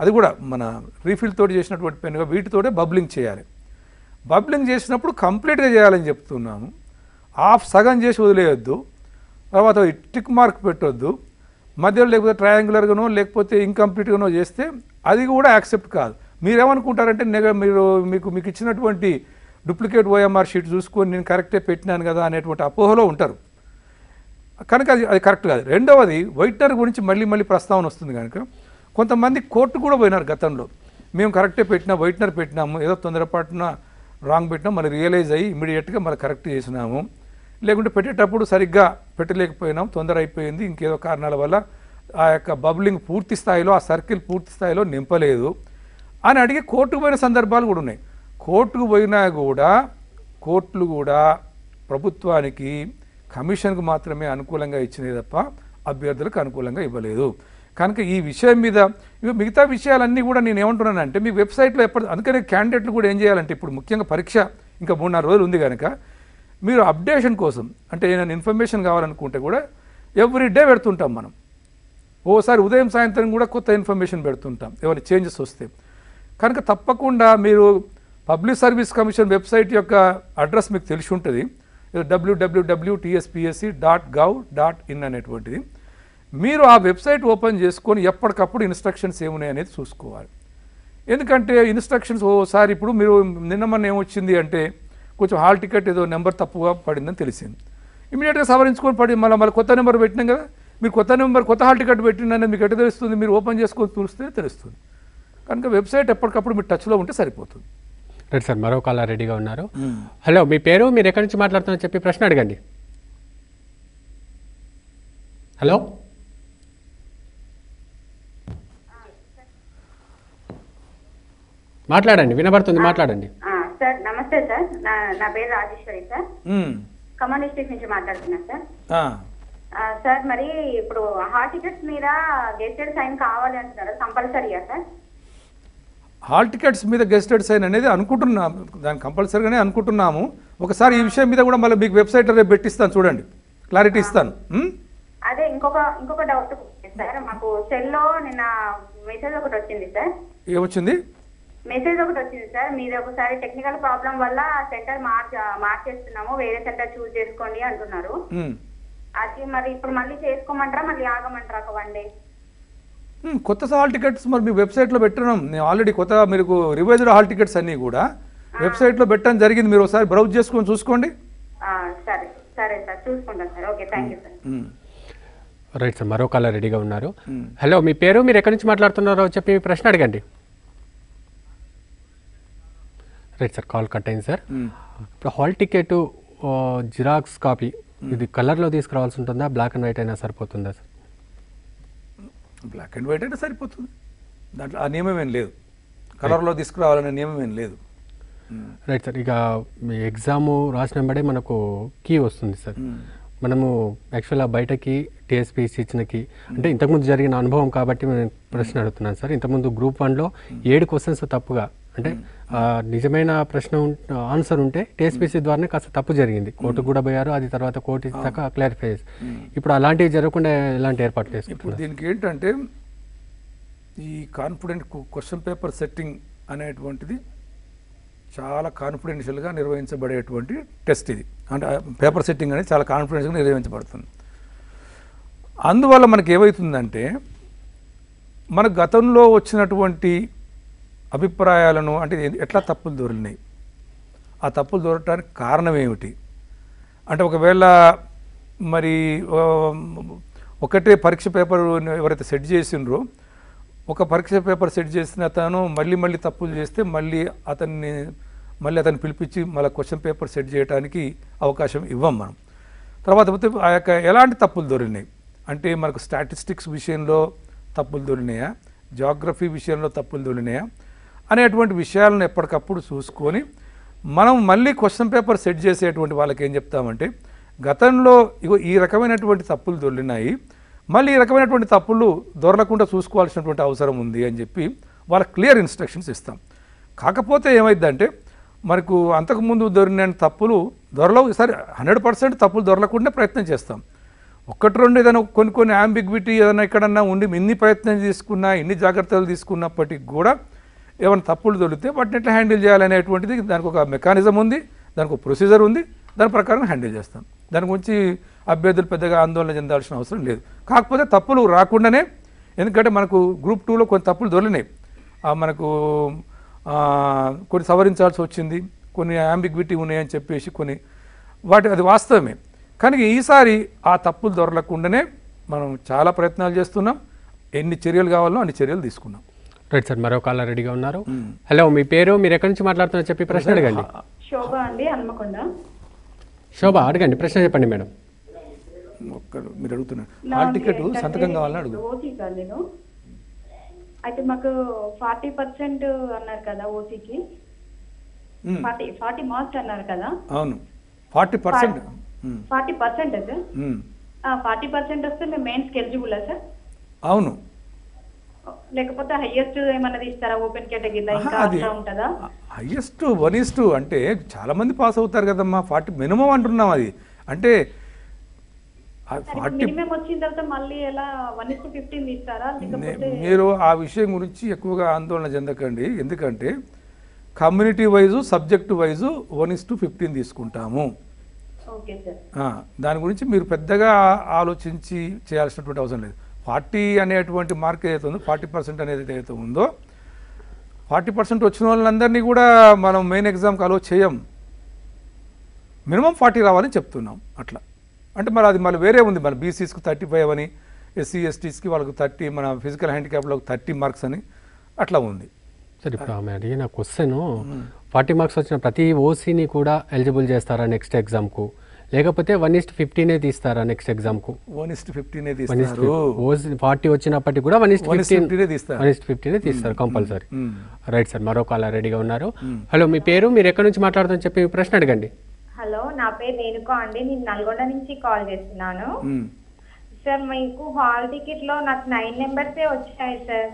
అది కూడా మన రీఫిల్ తోటి చేసినటువంటి పెన్గా వీటితోటే బబ్లింగ్ చేయాలి. బబ్లింగ్ చేసినప్పుడు కంప్లీట్గా చేయాలని చెప్తున్నాము. సగం చేసి వదిలేయొద్దు. తర్వాత టిక్ మార్క్ పెట్టొద్దు. మధ్యలో లేకపోతే ట్రయాంగులర్గానో లేకపోతే ఇంకంప్లీట్గానో చేస్తే అది కూడా యాక్సెప్ట్ కాదు. మీరేమనుకుంటారంటే మీకు ఇచ్చినటువంటి డూప్లికేట్ ఓఎంఆర్ షీట్ చూసుకొని నేను కరెక్టే పెట్టినాను కదా అనేటువంటి అపోహలో ఉంటారు. కనుక అది కరెక్ట్ కాదు. రెండవది వైట్నర్ గురించి మళ్ళీ ప్రస్తావన వస్తుంది కనుక కొంతమంది కోర్టు కూడా పోయినారు గతంలో. మేము కరెక్టే వైట్నర్ పెట్టినాము, ఏదో తొందరపాటున రాంగ్ పెట్టినాం, మళ్ళీ రియలైజ్ అయ్యి ఇమీడియట్గా మళ్ళీ కరెక్ట్ చేసినాము, లేకుంటే పెట్టేటప్పుడు సరిగ్గా పెట్టలేకపోయినాం, తొందర అయిపోయింది, ఇంకేదో కారణాల వల్ల ఆ యొక్క బబ్లింగ్ పూర్తి స్థాయిలో, ఆ సర్కిల్ పూర్తి స్థాయిలో నింపలేదు అని అడిగి కోర్టుకు పోయిన సందర్భాలు కూడా ఉన్నాయి. కోర్టుకు పోయినా కూడా కోర్టులు కూడా ప్రభుత్వానికి కమిషన్కు మాత్రమే అనుకూలంగా ఇచ్చినవి తప్ప అభ్యర్థులకు అనుకూలంగా ఇవ్వలేదు. కనుక ఈ విషయం మీద మిగతా విషయాలన్నీ కూడా నేను ఏమంటున్నానంటే మీ వెబ్సైట్లో అందుకనే క్యాండిడేట్లు కూడా ఏం చేయాలంటే ఇప్పుడు ముఖ్యంగా పరీక్ష ఇంకా 3-4 రోజులు ఉంది కనుక మీరు అప్డేషన్ కోసం అంటే ఏదైనా ఇన్ఫర్మేషన్ కావాలనుకుంటే కూడా ఎవ్రీ డే పెడుతుంటాం మనం. ఓసారి ఉదయం సాయంత్రం కూడా కొత్త ఇన్ఫర్మేషన్ పెడుతుంటాం ఏమైనా చేంజెస్ వస్తే. కనుక తప్పకుండా మీరు పబ్లిక్ సర్వీస్ కమిషన్ వెబ్సైట్ యొక్క అడ్రస్ మీకు తెలిసి ఉంటుంది, www.tspsc.gov.in అనేటువంటిది. మీరు ఆ వెబ్సైట్ ఓపెన్ చేసుకొని ఎప్పటికప్పుడు ఇన్స్ట్రక్షన్స్ ఏమున్నాయి అనేది చూసుకోవాలి. ఎందుకంటే ఇన్స్ట్రక్షన్స్ ఓసారి ఇప్పుడు మీరు నిన్న ఏమొచ్చింది అంటే కొంచెం హాల్ టికెట్ ఏదో నెంబర్ తప్పుగా పడిందని తెలిసింది, ఇమీడియట్గా సవరించుకొని మళ్ళీ కొత్త నెంబర్ పెట్టినాం కదా, మీరు కొత్త హాల్ టికెట్ పెట్టిందనేది మీకు ఎట్లా తెలుస్తుంది? మీరు ఓపెన్ చేసుకొని చూస్తే తెలుస్తుంది. కనుక వెబ్సైట్ ఎప్పటికప్పుడు మీరు టచ్లో ఉంటే సరిపోతుంది. రైట్ సార్, మరో కాలర్ రెడీగా ఉన్నారు. హలో, మీ పేరు, మీరు ఎక్కడి నుంచి మాట్లాడుతున్నారని చెప్పి ప్రశ్న అడగండి. హలో, మాట్లాడండి, వినబడుతుంది, మాట్లాడండి. సార్ నమస్తే సార్, నా పేరు రాజేశ్వరి సార్, ఖమ్మం డిస్ట్రిక్ట్ నుంచి మాట్లాడుతున్నా సార్. సార్ మరి ఇప్పుడు హాల్ టికెట్స్ మీద గెస్టెడ్ సైన్ కావాలి అంటున్నారు, కంపల్సరీయా సార్? హాల్ టికెట్స్ మీద గెస్టెడ్ సైన్ అనేది అనుకుంటున్నాము, దాన్ని కంపల్సరీగానే అనుకుంటున్నాము. ఒకసారి ఈ విషయం మీద కూడా మళ్ళీ మీకు వెబ్సైట్లో రేపు పెట్టిస్తాను, చూడండి, క్లారిటీ ఇస్తాను. అదే ఇంకొక డౌట్ సార్, మాకు సెల్లో నిన్న మెసేజ్ ఒకటి వచ్చింది సార్. ఏమొచ్చింది? మెసేజ్ ఒకటి వచ్చింది సార్, మీది ఒకసారి టెక్నికల్ ప్రాబ్లం వల్ల సెంటర్ మార్చేస్తున్నాము, వేరే సెంటర్ చూస్ చేసుకోండి అంటున్నారు. అది మరి ఇప్పుడు మళ్ళీ చేసుకోమంటారా, మళ్ళీ ఆగమంటారా ఒక 1 day? కొత్త హాల్ టికెట్స్ మరి మీ వెబ్సైట్లో పెట్టినాం. నేను ఆల్రెడీ కొత్త మీకు రివైజ్డ్ హాల్ టికెట్స్ అన్నీ కూడా వెబ్సైట్లో పెట్టడం జరిగింది. మీరు ఒకసారి బ్రౌజ్ చేసుకొని చూసుకోండి. సరే సరే సార్, చూసుకుంటాను sir. Okay, thank you sir. Right sir, మరో కాలర్ రెడీగా ఉన్నారు. హలో, మీ పేరు, మీరు ఎక్కడి నుంచి మాట్లాడుతున్నారో చెప్పి మీ ప్రశ్న అడగండి. రైట్ సార్, కాల్ కట్ అయింది సార్. ఇప్పుడు హాల్ టికెట్ జిరాక్స్ కాపీ ఇది కలర్లో తీసుకురావాల్సి ఉంటుందా, బ్లాక్ అండ్ వైట్ అయినా సరిపోతుందా సార్? బ్లాక్ అండ్ వైట్ అయితే సరిపోతుంది, దాంట్లో ఆ నియమం ఏం లేదు. కలర్లో తీసుకురావాలనే నియమం ఏం లేదు. రైట్ సార్, ఇక మీ ఎగ్జామ్ రాసిన వెంబడే మనకు కీ వస్తుంది సార్. మనము యాక్చువల్గా బయటకి టీఎస్పీసీ ఇచ్చిన కీ అంటే ఇంతకుముందు జరిగిన అనుభవం కాబట్టి నేను ప్రశ్న అడుగుతున్నాను సార్. ఇంతకుముందు గ్రూప్ 1లో 7 క్వశ్చన్స్ తప్పుగా, అంటే నిజమైన ప్రశ్న ఆన్సర్ ఉంటే టీఎస్పీసీ ద్వారానే కాస్త తప్పు జరిగింది, కోర్టుకు కూడా పోయారు, అది తర్వాత కోర్టు ఇచ్చాక క్లారిఫై చేసి. ఇప్పుడు అలాంటివి జరగకుండా ఎలాంటి ఏర్పాట్లు చేసుకుంటున్నారు? దీనికి ఏంటంటే ఈ కాన్ఫిడెంట్ క్వశ్చన్ పేపర్ సెట్టింగ్ అనేటువంటిది చాలా కాన్ఫిడెన్షియల్గా నిర్వహించబడేటువంటి టెస్ట్ ఇది. అంటే పేపర్ సెట్టింగ్ అనేది చాలా కాన్ఫిడెన్షియల్గా నిర్వహించబడుతుంది. అందువల్ల మనకి ఏమవుతుందంటే మన గతంలో వచ్చినటువంటి అభిప్రాయాలను అంటే ఎట్లా తప్పులు దొరికినాయి, ఆ తప్పులు దొరకడానికి కారణం ఏమిటి అంటే, ఒకవేళ మరి ఒకటే పరీక్ష పేపర్ ఎవరైతే సెట్ చేసిండ్రో, ఒక పరీక్ష పేపర్ సెట్ చేసిన అతను మళ్ళీ తప్పులు చేస్తే మళ్ళీ అతన్ని పిలిపించి మళ్ళీ క్వశ్చన్ పేపర్ సెట్ చేయడానికి అవకాశం ఇవ్వం మనం. తర్వాత ఆ యొక్క ఎలాంటి తప్పులు దొరికినాయి అంటే, మనకు స్టాటిస్టిక్స్ విషయంలో తప్పులు దొరికినాయా, జాగ్రఫీ విషయంలో తప్పులు దొరికినాయా అనేటువంటి విషయాలను ఎప్పటికప్పుడు చూసుకొని మనం మళ్ళీ క్వశ్చన్ పేపర్ సెట్ చేసేటువంటి వాళ్ళకి ఏం చెప్తామంటే, గతంలో ఈ రకమైనటువంటి తప్పులు దొరికినాయి, మళ్ళీ ఈ రకమైనటువంటి తప్పులు దొరకకుండా చూసుకోవాల్సినటువంటి అవసరం ఉంది అని చెప్పి వాళ్ళకి క్లియర్ ఇన్స్ట్రక్షన్స్ ఇస్తాం. కాకపోతే ఏమైందంటే మనకు అంతకుముందు దొరికిన తప్పులు దొరలవు, సరే 100% తప్పులు దొరకకుండా ప్రయత్నం చేస్తాం. 1-2 ఏదైనా కొన్ని యాంబిగ్విటీ ఏదైనా ఎక్కడన్నా ఉండి ఇన్ని ప్రయత్నం తీసుకున్నా, ఇన్ని జాగ్రత్తలు తీసుకున్నప్పటికీ కూడా ఏమైనా తప్పులు దొరికితే వాటిని ఎట్లా హ్యాండిల్ చేయాలనేటువంటిది దానికి ఒక మెకానిజం ఉంది, దానికి ఒక ప్రొసీజర్ ఉంది, దాని ప్రకారం హ్యాండిల్ చేస్తాం. దాని గురించి అభ్యర్థులు పెద్దగా ఆందోళన చెందాల్సిన అవసరం లేదు. కాకపోతే తప్పులు రాకుండానే, ఎందుకంటే మనకు గ్రూప్ 2లో కొన్ని తప్పులు దొరికినాయి, మనకు కొన్ని సవరించాల్సి వచ్చింది, కొన్ని యాంబిగ్విటీ ఉన్నాయని చెప్పేసి అది వాస్తవమే. కానీ ఈసారి ఆ తప్పులు దొరకకుండానే మనం చాలా ప్రయత్నాలు చేస్తున్నాం, ఎన్ని చర్యలు కావాలో అన్ని చర్యలు తీసుకున్నాం. రైట్ సార్, మరో కాలర్ రెడీగా ఉన్నారు. హలో, మీ పేరు, మీరు ఎక్కడి నుంచి మాట్లాడుతున్నారు చెప్పి ప్రశ్న అడగండి. శోభ అండి, హన్మకొండ. శోభ, అడగండి, ప్రశ్న చెప్పండి మేడం. మీరు అడుగుతున్నారు హాల్ టికెట్ సంతకం కావాలని అడుగు. ఓసీ సార్ నేను, అయితే మాకు 40% అన్నారు కదా ఓసీకి, 40 మార్క్స్ అన్నారు కదా. అవును, 40%. 40% సార్, 40% వస్తే మేము మెయిన్స్కి ఎలిజిబుల్లా సార్? అవును. లేకపోతే హైయెస్ట్ ఏమన్నా ఇస్తారా ఓపెన్ కేటగిరీలో, ఇంకా అట్లా ఉంటుందా? హైయెస్ట్ 1:2 అంటే చాలా మంది పాస్ అవుతారు కదమ్మా, 40 మినిమం అంటున్నాం. అది అంటే మినిమం వచ్చిన తర్వాత మళ్ళీ ఎలా 1:15 ఇస్తారా? మీరు ఆ విషయం గురించి ఎక్కువగా ఆందోళన చెందకండి, ఎందుకంటే కమ్యూనిటీ వైజు సబ్జెక్టు వైజు 1:15 తీసుకుంటాము. దాని గురించి మీరు పెద్దగా ఆలోచించి చేయాల్సినటువంటి అవసరం లేదు. 40 అనేటువంటి మార్క్ ఏదైతే ఉందో, 40% అనేది ఏదైతే ఉందో, 40% వచ్చిన వాళ్ళందరినీ కూడా మనం మెయిన్ ఎగ్జామ్కి అలో చేయం. మినిమం 40 రావాలని చెప్తున్నాం. అట్లా అంటే మరి అది మళ్ళీ వేరే ఉంది, మన బీసీస్కి 35 అని, ఎస్సీ ఎస్టీస్కి వాళ్ళకి 30, మన ఫిజికల్ హ్యాండిక్యాప్లకు 30 మార్క్స్ అని అట్లా ఉంది. సార్, ఇప్పుడు ఆమె అడిగిన క్వశ్చన్ 40 మార్క్స్ వచ్చిన ప్రతి ఓసీని కూడా ఎలిజిబుల్ చేస్తారా నెక్స్ట్ ఎగ్జామ్కు, లేకపోతే 1:15 తీస్తారా నెక్స్ట్ ఎగ్జామ్కు? 1:15 తీస్తారు. 40 వచ్చినప్పటికీ కూడా 1:15 తీస్తారు కంపల్సరీ. రైట్ సార్, మరో కాలర్ రెడీగా ఉన్నారు. హలో, మీ పేరు, మీరు ఎక్కడి నుంచి మాట్లాడుతుందని చెప్పి ప్రశ్న అడగండి. హలో, నా పేరు రేణుక అండి, నేను నల్గొండ నుంచి కాల్ చేస్తున్నాను. సార్, మీకు హాల్ టికెట్ లో నాకు 9 నెంబర్సే వచ్చాయి సార్.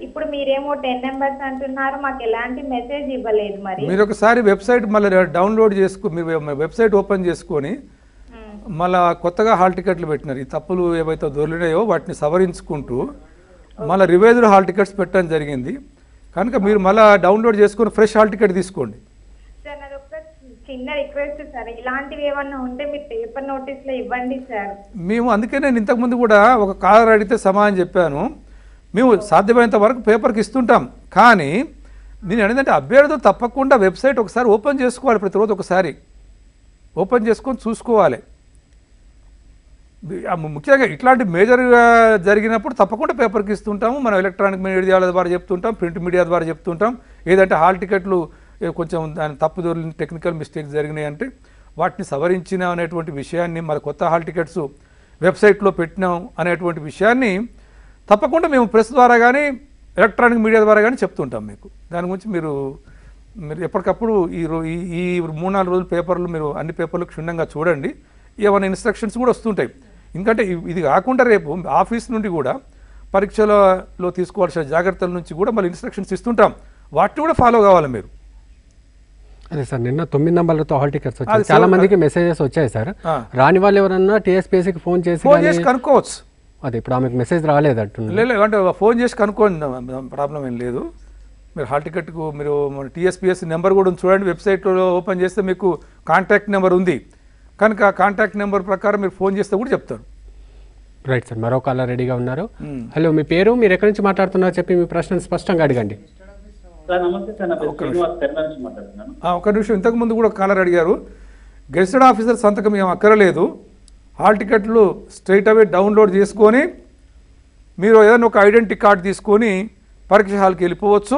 ఇప్పుడు మీరేమో 10 నెంబర్స్ అంటున్నారు, మాకు ఎలాంటి మెసేజ్ ఇవ్వలేదు. మరి మీరు ఒకసారి వెబ్సైట్ మళ్ళీ డౌన్లోడ్ మీరు వెబ్సైట్ ఓపెన్ చేసుకొని మళ్ళీ కొత్తగా హాల్ టికెట్లు పెట్టినారు. ఈ తప్పులు ఏవైతే దొరికినాయో వాటిని సవరించుకుంటూ మళ్ళీ రివైజ్డ్ హాల్ టికెట్స్ పెట్టడం జరిగింది. కనుక మీరు మళ్ళీ డౌన్లోడ్ చేసుకొని ఫ్రెష్ హాల్ టికెట్ తీసుకోండి. సార్ నాది ఒక చిన్న రిక్వెస్ట్ సార్, ఇలాంటివి ఏమన్నా ఉంటే మీరు పేపర్ నోటీస్లో ఇవ్వండి సార్. మేము అందుకే నేను ఇంతకుముందు కూడా ఒక కాలర్ అడిగితే సమాధానం చెప్పాను. మేము సాధ్యమైనంత వరకు పేపర్కి ఇస్తుంటాం, కానీ నేను ఏంటంటే అభ్యర్థులు తప్పకుండా వెబ్సైట్ ఒకసారి ఓపెన్ చేసుకోవాలి. ప్రతిరోజు ఒకసారి ఓపెన్ చేసుకొని చూసుకోవాలి. ముఖ్యంగా ఇట్లాంటి మేజర్గా జరిగినప్పుడు తప్పకుండా పేపర్కి ఇస్తుంటాము. మనం ఎలక్ట్రానిక్ మీడియాల ద్వారా చెప్తుంటాం, ప్రింట్ మీడియా ద్వారా చెప్తుంటాం. ఏదంటే హాల్ టికెట్లు కొంచెం దాని తప్పుదోలు టెక్నికల్ మిస్టేక్స్ జరిగినాయి అంటే వాటిని సవరించిన అనేటువంటి విషయాన్ని, మన కొత్త హాల్ టికెట్స్ వెబ్సైట్లో పెట్టినాం అనేటువంటి విషయాన్ని తప్పకుండా మేము ప్రెస్ ద్వారా కానీ ఎలక్ట్రానిక్ మీడియా ద్వారా కానీ చెప్తుంటాం మీకు. దాని గురించి మీరు ఎప్పటికప్పుడు ఈ 3-4 రోజులు పేపర్లు మీరు అన్ని పేపర్లు క్షుణ్ణంగా చూడండి. ఏమైనా ఇన్స్ట్రక్షన్స్ కూడా వస్తుంటాయి. ఎందుకంటే ఇది కాకుండా రేపు ఆఫీస్ నుండి కూడా పరీక్షలలో తీసుకోవాల్సిన జాగ్రత్తల నుంచి కూడా మళ్ళీ ఇన్స్ట్రక్షన్స్ ఇస్తుంటాం. వాటిని కూడా ఫాలో కావాలి మీరు. అదే సార్, నిన్న 9 నంబర్లతో హాల్ టికెట్స్ వచ్చాయి. చాలా మందికి మెసేజెస్ వచ్చాయి సార్. రాని వాళ్ళు ఎవరన్నా టీఎస్పీఎస్సీకి ఫోన్ చేసి కనుక్కోవచ్చు. అదే ఇప్పుడు ఆమెకు మెసేజ్ రాలేదు అంటున్నారు. లేదు అంటే ఫోన్ చేసి కనుక్కోండి, ప్రాబ్లం ఏం లేదు. మీరు హాల్ టికెట్కు మీరు టీఎస్పీఎస్సీ నెంబర్ కూడా చూడండి. వెబ్సైట్లో ఓపెన్ చేస్తే మీకు కాంటాక్ట్ నెంబర్ ఉంది కనుక ఆ కాంటాక్ట్ నెంబర్ ప్రకారం మీరు ఫోన్ చేస్తే కూడా చెప్తారు. రైట్ సార్, మరో కాలర్ రెడీగా ఉన్నారు. హలో, మీ పేరు, మీరు ఎక్కడి నుంచి మాట్లాడుతున్నారో చెప్పి మీ ప్రశ్నను స్పష్టంగా అడగండి. ఒక నిమిషం, ఇంతకుముందు కూడా కాలర్ అడిగారు. గెజిటెడ్ ఆఫీసర్ సంతకం ఏం అక్కరలేదు. హాల్ టికెట్లు స్ట్రైట్ అవే డౌన్లోడ్ చేసుకొని మీరు ఏదైనా ఒక ఐడెంటిటీ కార్డు తీసుకొని పరీక్ష హాల్కి వెళ్ళిపోవచ్చు.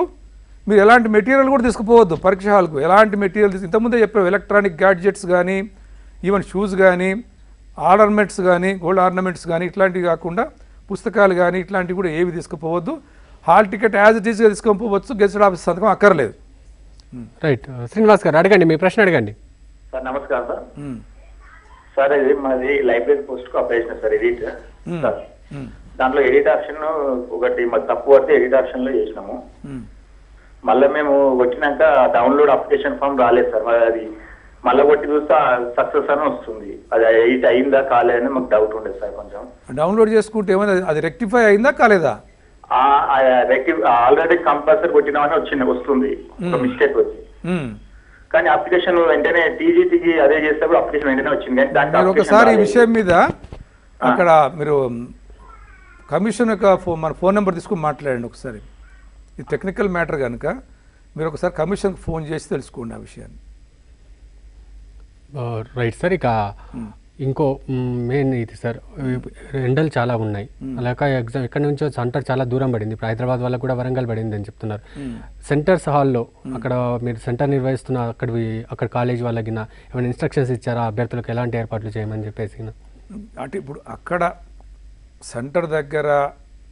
మీరు ఎలాంటి మెటీరియల్ కూడా తీసుకుపోవద్దు పరీక్ష హాల్కు. ఎలాంటి మెటీరియల్ ఇంతకుముందే చెప్పారు, ఎలక్ట్రానిక్ గ్యాడ్జెట్స్ కానీ, ఈవెన్ షూస్ కానీ, ఆర్నమెంట్స్ కానీ, గోల్డ్ ఆర్నమెంట్స్ కానీ ఇట్లాంటివి కాకుండా పుస్తకాలు కానీ ఇట్లాంటివి కూడా ఏవి తీసుకుపోవద్దు. హాల్ టికెట్ యాజ్ ఇట్ ఈస్గా తీసుకొని గెజిటెడ్ ఆఫీస్ సంతకం అక్కర్లేదు. రైట్, శ్రీనివాస్ గారు అడగండి, మీ ప్రశ్న అడగండి. సార్ నమస్కారం సార్. సార్ ఇది మాది లైబ్రరీ పోస్ట్ కు అప్లై చేసిన సార్ ఎడిట్ సార్. దాంట్లో ఎడిట్ ఆప్షన్ ఒకటి మాకు తప్పు పడితే ఎడిట్ ఆప్షన్ లో చేసినాము. మళ్ళీ మేము వచ్చినాక డౌన్లోడ్ అప్లికేషన్ ఫామ్ రాలేదు సార్. అది మళ్ళీ కొట్టి చూస్తే సక్సెస్ అని వస్తుంది. అది ఎడిట్ అయిందా కాలేదని మాకు డౌట్ ఉండేది సార్. కొంచెం డౌన్లోడ్ చేసుకుంటే ఏమైనా అది రెక్టిఫై అయిందా కాలేదా? ఆల్రెడీ కంపల్సరీ కొట్టినామని వస్తుంది మిస్టేక్ వచ్చి. కానీ అప్లికేషన్ వెంటనే టీజీటీకి అదే చేస్తే అప్లికేషన్ వెంటనే వచ్చింది. కానీ ఒకసారి ఈ విషయం మీద అక్కడ మీరు కమిషన్ యొక్క మన ఫోన్ నెంబర్ తీసుకుని మాట్లాడండి ఒకసారి. ఇది టెక్నికల్ మ్యాటర్ కనుక మీరు ఒకసారి కమిషన్కి ఫోన్ చేసి తెలుసుకోండి ఆ విషయాన్ని. రైట్ సార్, ఇక ఇంకో మెయిన్ ఇది సార్, ఎండలు చాలా ఉన్నాయి. అలాగే ఎగ్జామ్ ఎక్కడి నుంచో సెంటర్ చాలా దూరం పడింది. ఇప్పుడు హైదరాబాద్ వాళ్ళకు కూడా వరంగల్ పడింది అని చెప్తున్నారు. సెంటర్స్ హాల్లో అక్కడ మీరు సెంటర్ నిర్వహిస్తున్న అక్కడ కాలేజ్ వాళ్ళకి ఏమైనా ఇన్స్ట్రక్షన్స్ ఇచ్చారా అభ్యర్థులకు ఎలాంటి ఏర్పాట్లు చేయమని చెప్పేసి? అంటే ఇప్పుడు అక్కడ సెంటర్ దగ్గర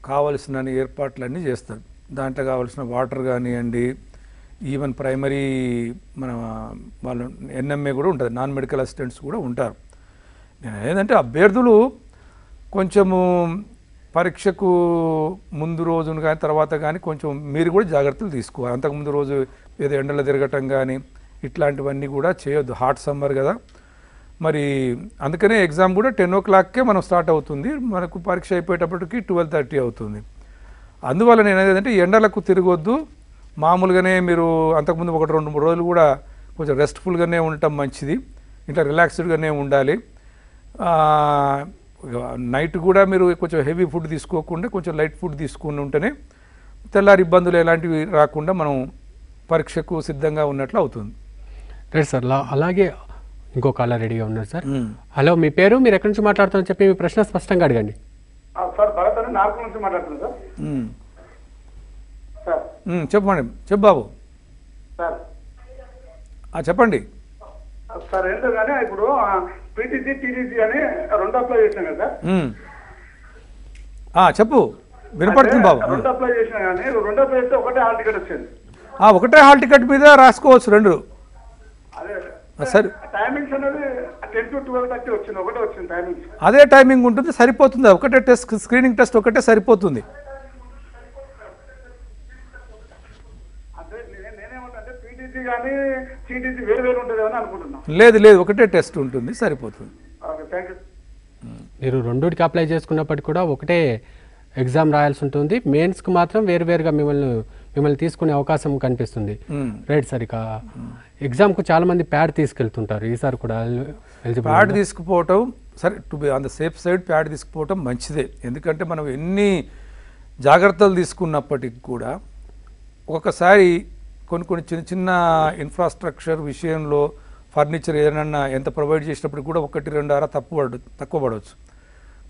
కావలసిన ఏర్పాట్లన్నీ చేస్తారు. దాంట్లో కావాల్సిన వాటర్ కానివ్వండి, ఈవెన్ ప్రైమరీ మన వాళ్ళు ఎన్ఎంఏ కూడా ఉంటుంది, నాన్ మెడికల్ అసిస్టెంట్స్ కూడా ఉంటారు. నేను ఏంటంటే అభ్యర్థులు కొంచెము పరీక్షకు ముందు రోజును కానీ తర్వాత కానీ కొంచెం మీరు కూడా జాగ్రత్తలు తీసుకోవాలి. అంతకుముందు రోజు ఏదో ఎండలో తిరగటం కానీ ఇట్లాంటివన్నీ కూడా చేయొద్దు. హాట్ సమ్మర్ కదా మరి, అందుకనే ఎగ్జామ్ కూడా 10 o'clockకే మనం స్టార్ట్ అవుతుంది. మనకు పరీక్ష అయిపోయేటప్పటికి 12:30 అవుతుంది. అందువల్ల నేను ఏదంటే ఎండలకు తిరగొద్దు. మామూలుగానే మీరు అంతకుముందు 1-2-3 రోజులు కూడా కొంచెం రెస్ట్ఫుల్గానే ఉండటం మంచిది. ఇంట్లో రిలాక్స్డ్గానే ఉండాలి. నైట్ కూడా మీరు కొంచెం హెవీ ఫుడ్ తీసుకోకుండా కొంచెం లైట్ ఫుడ్ తీసుకుని ఉంటేనే తెల్లారి ఇబ్బందులు ఎలాంటివి రాకుండా మనం పరీక్షకు సిద్ధంగా ఉన్నట్లు అవుతుంది. రైట్ సార్, అలాగే ఇంకో కాలర్ రెడీగా ఉన్నారు సార్. హలో, మీ పేరు, మీరు ఎక్కడి నుంచి మాట్లాడుతున్నారని చెప్పి మీ ప్రశ్న స్పష్టంగా అడగండి. సార్ భరత్ అని నార్కల్ నుంచి మాట్లాడుతున్నాను సార్. చెప్పండి, చెప్పు బాబు. సార్ చెప్పండి సార్. ఏంటో కానీ ఇప్పుడు పీటీసీ టీడీసీ అని 2 అప్లై చేసినాం కదా సార్. చెప్పు, వినపడుతుంది బాబు. 2 అప్లై చేసినా కానీ 2 అప్లై చేస్తే ఒకటే హాల్ టికెట్ వచ్చింది. ఒకటే హాల్ టికెట్ మీద రాసుకోవచ్చు 2. సరే, టైమింగ్స్ అనేది 10 to 12:30 వచ్చింది. ఒకటే వచ్చింది టైమింగ్స్. అదే టైమింగ్ ఉంటుంది, సరిపోతుంది. ఒకటే టెస్ట్, స్క్రీనింగ్ టెస్ట్ ఒకటే సరిపోతుంది. లేదు లేదు, ఒకటే టెస్ట్ ఉంటుంది, సరిపోతుంది. మీరు 2కి అప్లై చేసుకున్నప్పటికీ కూడా ఒకటే ఎగ్జామ్ రాయాల్సి ఉంటుంది. మెయిన్స్కి మాత్రం వేరువేరుగా మిమ్మల్ని మిమ్మల్ని తీసుకునే అవకాశం కనిపిస్తుంది. Right sir. ఇక ఎగ్జామ్కు చాలామంది ప్యాడ్ తీసుకెళ్తుంటారు, ఈసారి కూడా ప్యాడ్ తీసుకుపోవటం సరే, to be on the safe side pad తీసుకుపోవటం మంచిదే. ఎందుకంటే మనం ఎన్ని జాగ్రత్తలు తీసుకున్నప్పటికి కూడా ఒక్కొక్కసారి కొన్ని చిన్న చిన్న ఇన్ఫ్రాస్ట్రక్చర్ విషయంలో ఫర్నిచర్ ఏదైనా ఎంత ప్రొవైడ్ చేసినప్పుడు కూడా 1-2 అర తక్కువ పడవచ్చు.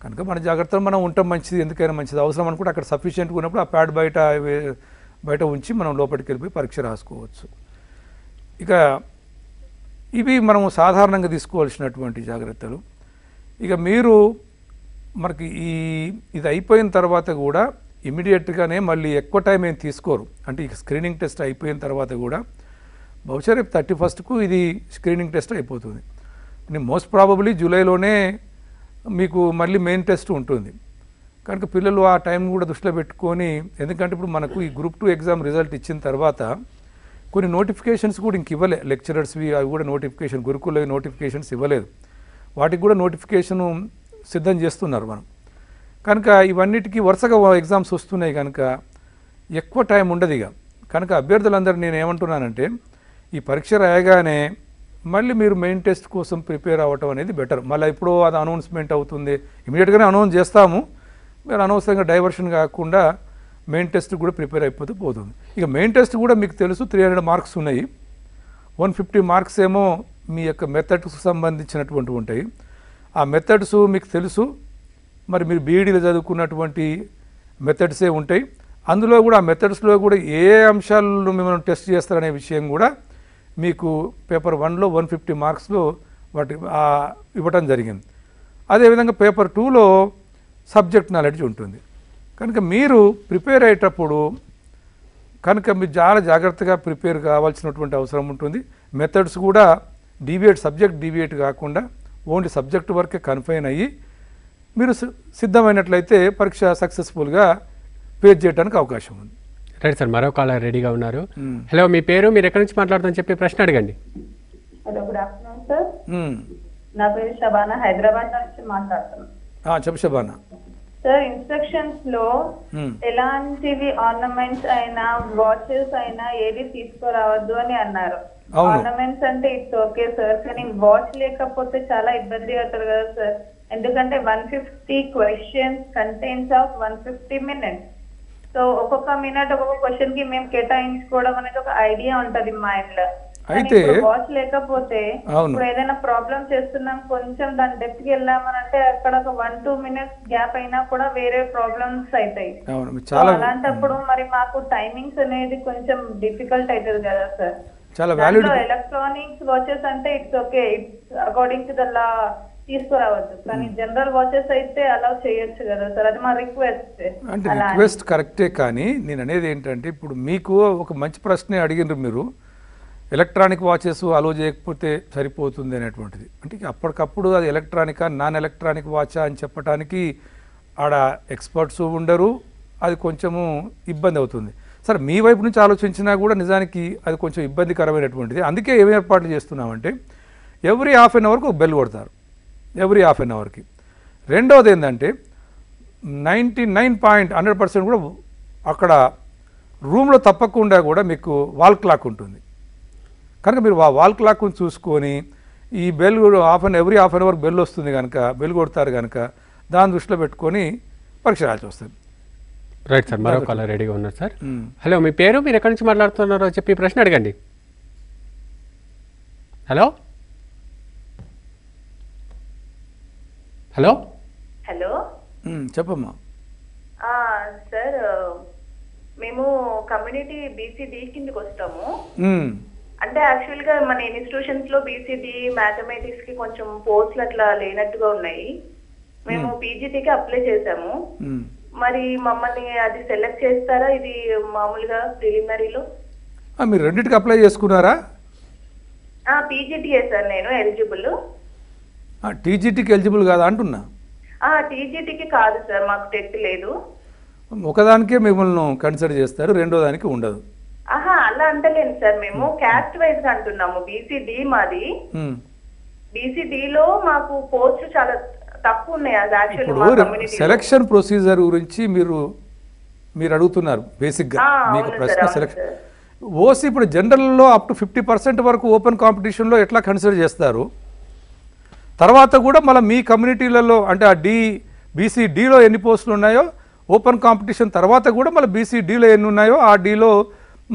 కనుక మన జాగ్రత్తలు మనం ఉండటం మంచిది, ఎందుకైనా మంచిది. అవసరం అనుకుంటే అక్కడ సఫిషియెంట్గా ఉన్నప్పుడు ఆ ప్యాడ్ బయట ఉంచి మనం లోపలికి వెళ్ళిపోయి పరీక్ష రాసుకోవచ్చు. ఇక ఇవి మనము సాధారణంగా తీసుకోవాల్సినటువంటి జాగ్రత్తలు. ఇక మీరు మనకి ఇది అయిపోయిన తర్వాత కూడా ఇమీడియట్గానే మళ్ళీ ఎక్కువ టైం ఏం తీసుకోరు. అంటే ఈ స్క్రీనింగ్ టెస్ట్ అయిపోయిన తర్వాత కూడా బహుశా రేపు 31కు ఇది స్క్రీనింగ్ టెస్ట్ అయిపోతుంది. మోస్ట్ ప్రాబబ్లీ జూలైలోనే మీకు మళ్ళీ మెయిన్ టెస్ట్ ఉంటుంది. కనుక పిల్లలు ఆ టైం కూడా దృష్టిలో పెట్టుకొని, ఎందుకంటే ఇప్పుడు మనకు ఈ గ్రూప్ 2 ఎగ్జామ్ రిజల్ట్ ఇచ్చిన తర్వాత కొన్ని నోటిఫికేషన్స్ కూడా ఇంక ఇవ్వలే, లెక్చరర్స్వి అవి కూడా నోటిఫికేషన్, గురుకుల నోటిఫికేషన్స్ ఇవ్వలేదు. వాటికి కూడా నోటిఫికేషను సిద్ధం చేస్తున్నారు మనం. కనుక ఇవన్నిటికీ వరుసగా ఎగ్జామ్స్ వస్తున్నాయి కనుక ఎక్కువ టైం ఉండదు. ఇక కనుక అభ్యర్థులందరూ నేను ఏమంటున్నానంటే, ఈ పరీక్ష రాయగానే మళ్ళీ మీరు మెయిన్ టెస్ట్ కోసం ప్రిపేర్ అవ్వటం అనేది బెటర్. మళ్ళీ ఇప్పుడు అది అనౌన్స్మెంట్ అవుతుంది, ఇమీడియట్గానే అనౌన్స్ చేస్తాము, మీరు అనవసరంగా డైవర్షన్ కాకుండా మెయిన్ టెస్ట్ కూడా ప్రిపేర్ అయిపోతే పోతుంది. ఇక మెయిన్ టెస్ట్ కూడా మీకు తెలుసు 300 మార్క్స్ ఉన్నాయి. 150 మార్క్స్ ఏమో మీ యొక్క మెథడ్స్కి సంబంధించినటువంటి ఉంటాయి. ఆ మెథడ్స్ మీకు తెలుసు, మరి మీరు బీఈడీలో చదువుకున్నటువంటి మెథడ్సే ఉంటాయి. అందులో కూడా ఆ మెథడ్స్లో కూడా ఏ అంశాలను మిమ్మల్ని టెస్ట్ చేస్తారనే విషయం కూడా మీకు పేపర్ 1లో 150 మార్క్స్లో వాటి ఇవ్వటం జరిగింది. అదేవిధంగా పేపర్ 2లో సబ్జెక్ట్ నాలెడ్జ్ ఉంటుంది. కనుక మీరు ప్రిపేర్ అయ్యేటప్పుడు కనుక మీరు చాలా జాగ్రత్తగా ప్రిపేర్ కావాల్సినటువంటి అవసరం ఉంటుంది. మెథడ్స్ కూడా సబ్జెక్ట్ డీవియేట్ కాకుండా ఓన్లీ సబ్జెక్ట్ వరకే కన్ఫైన్ అయ్యి మీరు సిద్ధమైనట్లయితే పరీక్ష సక్సెస్ఫుల్గా ఫేస్ చేయడానికి అవకాశం ఉంది. రైట్ సార్, మరో కాలర్ రెడీగా ఉన్నారు. హలో, మీ పేరు, మీరు ఎక్కడి నుంచి మాట్లాడుతారని చెప్పి ప్రశ్న అడగండి. Hello, good afternoon sir. నా పేరు షబానా, హైదరాబాద్ నుంచి మాట్లాడుతున్నాను. చెప్పు షబానా. సార్, ఇన్స్ట్రక్షన్స్ లో ఎలాంటివి ఆర్నమెంట్స్ అయినా వాచెస్ అయినా ఏది తీసుకురావద్దు అని అన్నారు. ఆర్నమెంట్స్ అంటే ఇట్స్ ఓకే సార్, కానీ వాచ్ లేకపోతే చాలా ఇబ్బంది అవుతారు కదా సార్. ఎందుకంటే 150 questions contents of 150 minutes. So ఒక్కొక్క మినిట్ ఒక్కొక్క క్వశ్చన్ కి మేము కేటాయించుకోవడం అనేది ఒక ఐడియా ఉంటది మైండ్ లో. అయితే వాచ్ లేకపోతే ఇప్పుడు ఏదైనా ప్రాబ్లం చేస్తున్నాం, కొంచెం దాని డెప్త్ కి వెళ్ళామని అంటే అక్కడ ఒక 1-2 minutes గ్యాప్ అయినా కూడా వేరే ప్రాబ్లమ్స్ అవుతాయి. అలాంటప్పుడు మరి మాకు టైమింగ్స్ అనేది కొంచెం డిఫికల్ట్ అవుతుంది కదా సార్. ఎలక్ట్రానిక్స్ వాచెస్ అంటే it's okay, it's according to the law తీసుకురావచ్చు, కానీ జనరల్ వాచెస్ అయితే అలౌ చేయొచ్చు కదా సార్. అది మా రిక్వెస్ట్. అంటే రిక్వెస్ట్ కరెక్టే, కానీ నేను అనేది ఏంటంటే ఇప్పుడు మీకు ఒక మంచి ప్రశ్నే అడిగినారు మీరు. ఎలక్ట్రానిక్ వాచెస్ అలో చేయకపోతే సరిపోతుంది అనేటువంటిది. అంటే అప్పటికప్పుడు అది ఎలక్ట్రానికా నాన్ ఎలక్ట్రానిక్ వాచా అని చెప్పడానికి ఆడ ఎక్స్పర్ట్స్ ఉండరు, అది కొంచెము ఇబ్బంది అవుతుంది. సరే, మీ వైపు నుంచి ఆలోచించినా కూడా నిజానికి అది కొంచెం ఇబ్బందికరమైనటువంటిది. అందుకే ఏమి ఏర్పాట్లు చేస్తున్నామంటే ఎవ్రీ హాఫ్ అన్ అవర్కి ఒక బెల్ కొడతారు, ఎవ్రీ హాఫ్ అన్ అవర్కి. రెండవది ఏంటంటే 99.100% కూడా అక్కడ రూమ్లో తప్పకుండా కూడా మీకు వాల్ క్లాక్ ఉంటుంది. కనుక మీరు ఆ వాల్ క్లాక్ని చూసుకొని ఈ bell every half an hour bell వస్తుంది కనుక, బెల్ కొడతారు కనుక దాని దృష్టిలో పెట్టుకొని పరీక్ష రాయాల్సి వస్తుంది. రైట్ సార్, మరో కాలర్ రెడీగా ఉన్నారు సార్. హలో, మీ పేరు, మీరు ఎక్కడి నుంచి మాట్లాడుతున్నారో చెప్పి ప్రశ్న అడగండి. హలో హలో హలో, చెప్పమ్మా. సార్, మేము కమ్యూనిటీ బీసీడీ కిందకి వస్తాము. అంటే యాక్చువల్ గా మన ఇన్స్టిట్యూషన్స్ లో బీసీడీ మ్యాథమెటిక్స్ కి కొంచెం పోస్టులు అట్లా లేనట్టుగా ఉన్నాయి. మేము పీజీటీకి అప్లై చేసాము. మరి మమ్మల్ని అది సెలెక్ట్ చేస్తారా? ఇది మామూలుగా ప్రిలిమినరీలో మీరు రెండింటికి అప్లై చేసుకున్నారా? పీజీటీఏ సార్, నేను ఎలిజిబుల్. టీజీటీకి ఎలిజిబుల్ కాదా అంటున్నా? టీజీటీకి కాదు సార్, మాకు టెట్ లేదు. ఒకదానికే మిమ్మల్ని కన్సిడర్ చేస్తారు, రెండో దానికి ఉండదు. అలా అంటలేను సార్, మేము క్యాస్ట్ వైజ్ అంటున్నాము. బీసీడీ మాది. బీసీడీలో మాకు పోస్ట్ చాలా తక్కువ ఉన్నాయి. సెలక్షన్ ప్రొసీజర్ గురించి మీరు మీరు అడుగుతున్నారు బేసిక్గా మీకు ప్రశ్న సెలెక్షన్. ఓసీ ఇప్పుడు జనరల్లో అప్ టు 50% వరకు ఓపెన్ కాంపిటీషన్లో ఎట్లా కన్సిడర్ చేస్తారు, తర్వాత కూడా మళ్ళీ మీ కమ్యూనిటీలలో అంటే ఆ బీసీ-డీలో ఎన్ని పోస్టులు ఉన్నాయో ఓపెన్ కాంపిటీషన్ తర్వాత కూడా మళ్ళీ బీసీ-డీలో ఎన్ని ఉన్నాయో ఆ డీలో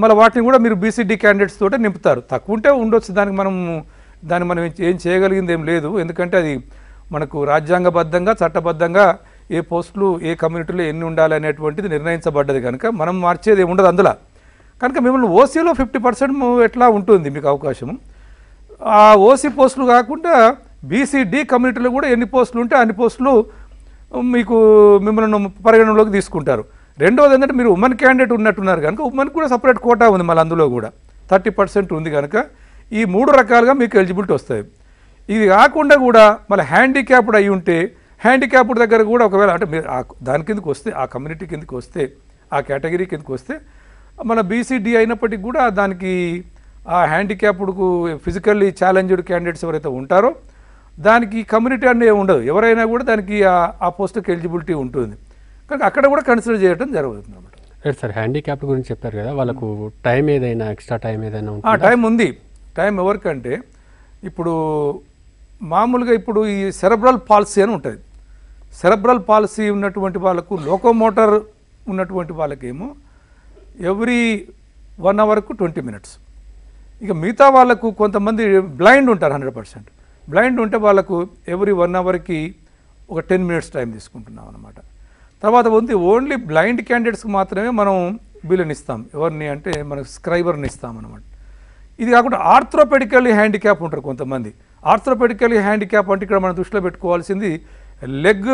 మళ్ళీ వాటిని కూడా మీరు బీసీ-డి క్యాండిడేట్స్ తోటే నింపుతారు. తక్కువ ఉంటే ఉండొచ్చు, దాన్ని మనం ఏం చేయగలిగింది ఏం లేదు. ఎందుకంటే అది మనకు రాజ్యాంగబద్ధంగా చట్టబద్ధంగా ఏ పోస్టులు ఏ కమ్యూనిటీలో ఎన్ని ఉండాలి అనేటువంటిది నిర్ణయించబడ్డది కనుక మనం మార్చేది ఏమి ఉండదు అందులో. కనుక మిమ్మల్ని ఓసీలో 50% ఎట్లా ఉంటుంది మీకు అవకాశం. ఆ ఓసీ పోస్టులు కాకుండా బీసీ-డి కమ్యూనిటీలో కూడా ఎన్ని పోస్టులు ఉంటే అన్ని పోస్టులు మీకు మిమ్మల్ని పరిగణనలోకి తీసుకుంటారు. రెండవది ఏంటంటే మీరు ఉమెన్ క్యాండిడేట్ ఉన్నట్టున్నారు కనుక ఉమెన్ కూడా సపరేట్ కోటా ఉంది, మళ్ళీ అందులో కూడా 30% ఉంది కనుక ఈ 3 రకాలుగా మీకు ఎలిజిబిలిటీ వస్తాయి. ఇది కాకుండా కూడా మళ్ళీ హ్యాండిక్యాప్డ్ అయి ఉంటే హ్యాండిక్యాప్డ్ దగ్గర కూడా ఒకవేళ అంటే మీరు దాని కిందకి వస్తే ఆ కమ్యూనిటీ కిందకి వస్తే ఆ కేటగిరీ కిందకి వస్తే మన బీసీ-డి అయినప్పటికీ కూడా దానికి ఆ హ్యాండిక్యాప్డ్కు ఫిజికల్లీ ఛాలెంజ్డ్ క్యాండిడేట్స్ ఎవరైతే ఉంటారో దానికి కమ్యూనిటీ అనేది ఉండదు, ఎవరైనా కూడా దానికి ఆ పోస్టుకి ఎలిజిబిలిటీ ఉంటుంది కనుక అక్కడ కూడా కన్సిడర్ చేయడం జరుగుతుంది అన్నమాట. రైట్ సార్, హ్యాండిక్యాప్ గురించి చెప్పారు కదా, వాళ్ళకు టైం ఏదైనా ఎక్స్ట్రా టైం ఏదైనా టైం ఉంది. టైం ఎవరికంటే ఇప్పుడు మామూలుగా ఇప్పుడు ఈ సెరెబ్రల్ పాలసీ అని ఉంటుంది. సెరెబ్రల్ పాలసీ ఉన్నటువంటి వాళ్ళకు లోకోమోటర్ ఉన్నటువంటి వాళ్ళకేమో ఎవ్రీ 1 అవర్కు 20 minutes. ఇక మిగతా వాళ్ళకు కొంతమంది బ్లైండ్ ఉంటారు 100%. బ్లైండ్ ఉంటే వాళ్ళకు ఎవ్రీ 1 అవర్కి ఒక 10 minutes టైం తీసుకుంటున్నాం అన్నమాట. తర్వాత ఉంది ఓన్లీ బ్లైండ్ క్యాండిడేట్స్కి మాత్రమే మనం బిల్లుని ఇస్తాం. ఎవరిని అంటే మనకు స్క్రైబర్ని ఇస్తాం అన్నమాట. ఇది కాకుండా ఆర్థ్రోపెడికల్లీ హ్యాండిక్యాప్ ఉంటారు కొంతమంది. ఆర్థ్రోపెడికల్లీ హ్యాండిక్యాప్ అంటే ఇక్కడ మనం దృష్టిలో పెట్టుకోవాల్సింది లెగ్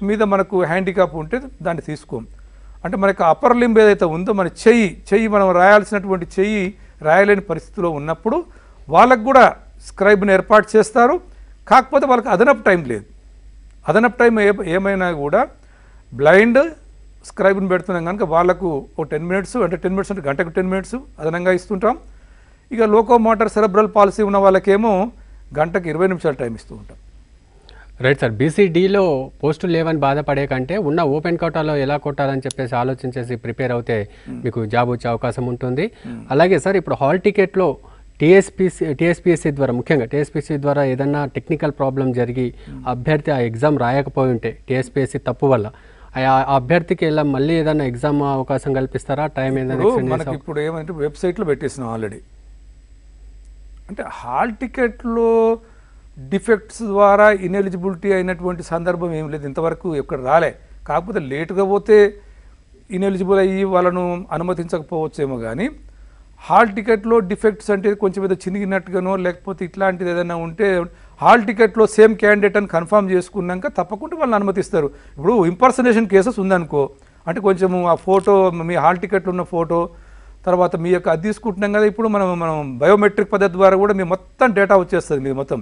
మీద మనకు హ్యాండిక్యాప్ ఉంటే దాన్ని తీసుకోం. అంటే మనకు అప్పర్ లింబ్ ఏదైతే ఉందో మన చెయ్యి మనం రాయాల్సినటువంటి చెయ్యి రాయలేని పరిస్థితిలో ఉన్నప్పుడు వాళ్ళకు కూడా స్క్రైబ్ని ఏర్పాటు చేస్తారు. కాకపోతే వాళ్ళకి అదనపు టైం లేదు. అదనపు టైం ఏమైనా కూడా బ్లైండ్ స్క్రైబ్ని పెడుతున్నాం కనుక వాళ్ళకు ఒక 10 minutes అంటే 10 minutes అంటే గంటకు 10 minutes అదనంగా ఇస్తుంటాం. ఇక లోకోమోటర్ సెరెబ్రల్ పాలసీ ఉన్న వాళ్ళకేమో గంటకు 20 నిమిషాలు టైం ఇస్తూ ఉంటాం. రైట్ సార్, బీసీ-డిలో పోస్టులు లేవని బాధపడే కంటే ఉన్న ఓపెన్ కోటాలో ఎలా కొట్టాలని చెప్పేసి ఆలోచించేసి ప్రిపేర్ అవుతే మీకు జాబ్ వచ్చే అవకాశం ఉంటుంది. అలాగే సార్, ఇప్పుడు హాల్ టికెట్లో టీఎస్పీఎస్సీ ద్వారా ముఖ్యంగా టీఎస్పీఎస్సీ ద్వారా ఏదన్నా టెక్నికల్ ప్రాబ్లం జరిగి అభ్యర్థి ఆ ఎగ్జామ్ రాయకపోయి ఉంటే టీఎస్పీఎస్సీ తప్పు వల్ల ఆ అభ్యర్థికి ఎలా మళ్ళీ ఏదైనా ఎగ్జామ్ అవకాశం కల్పిస్తారా? టైం ఏదైనా మనకి ఇప్పుడు ఏమంటే వెబ్సైట్లో పెట్టేసినాం ఆల్రెడీ. అంటే హాల్ టికెట్లో డిఫెక్ట్స్ ద్వారా ఇన్ఎలిజిబిలిటీ అయినటువంటి సందర్భం ఏం లేదు, ఇంతవరకు ఎక్కడ రాలే. కాకపోతే లేటుగా పోతే ఇన్ఎలిజిబుల్ అయ్యి వాళ్ళను అనుమతించకపోవచ్చేమో కానీ హాల్ టికెట్లో డిఫెక్ట్స్ అంటే కొంచెం ఏదో చినిగినట్టుగానో లేకపోతే ఇట్లాంటిది ఏదైనా ఉంటే హాల్ టికెట్లో సేమ్ క్యాండిడేట్ అని కన్ఫర్మ్ చేసుకున్నాక తప్పకుండా వాళ్ళని అనుమతిస్తారు. ఇప్పుడు ఇంపర్సనేషన్ కేసెస్ ఉందనుకో, అంటే కొంచెము ఆ ఫోటో మీ హాల్ టికెట్లో ఉన్న ఫోటో తర్వాత మీ యొక్క అది తీసుకుంటున్నాం కదా, ఇప్పుడు మనం బయోమెట్రిక్ పద్ధతి ద్వారా కూడా మీ మొత్తం డేటా వచ్చేస్తుంది. మీ మొత్తం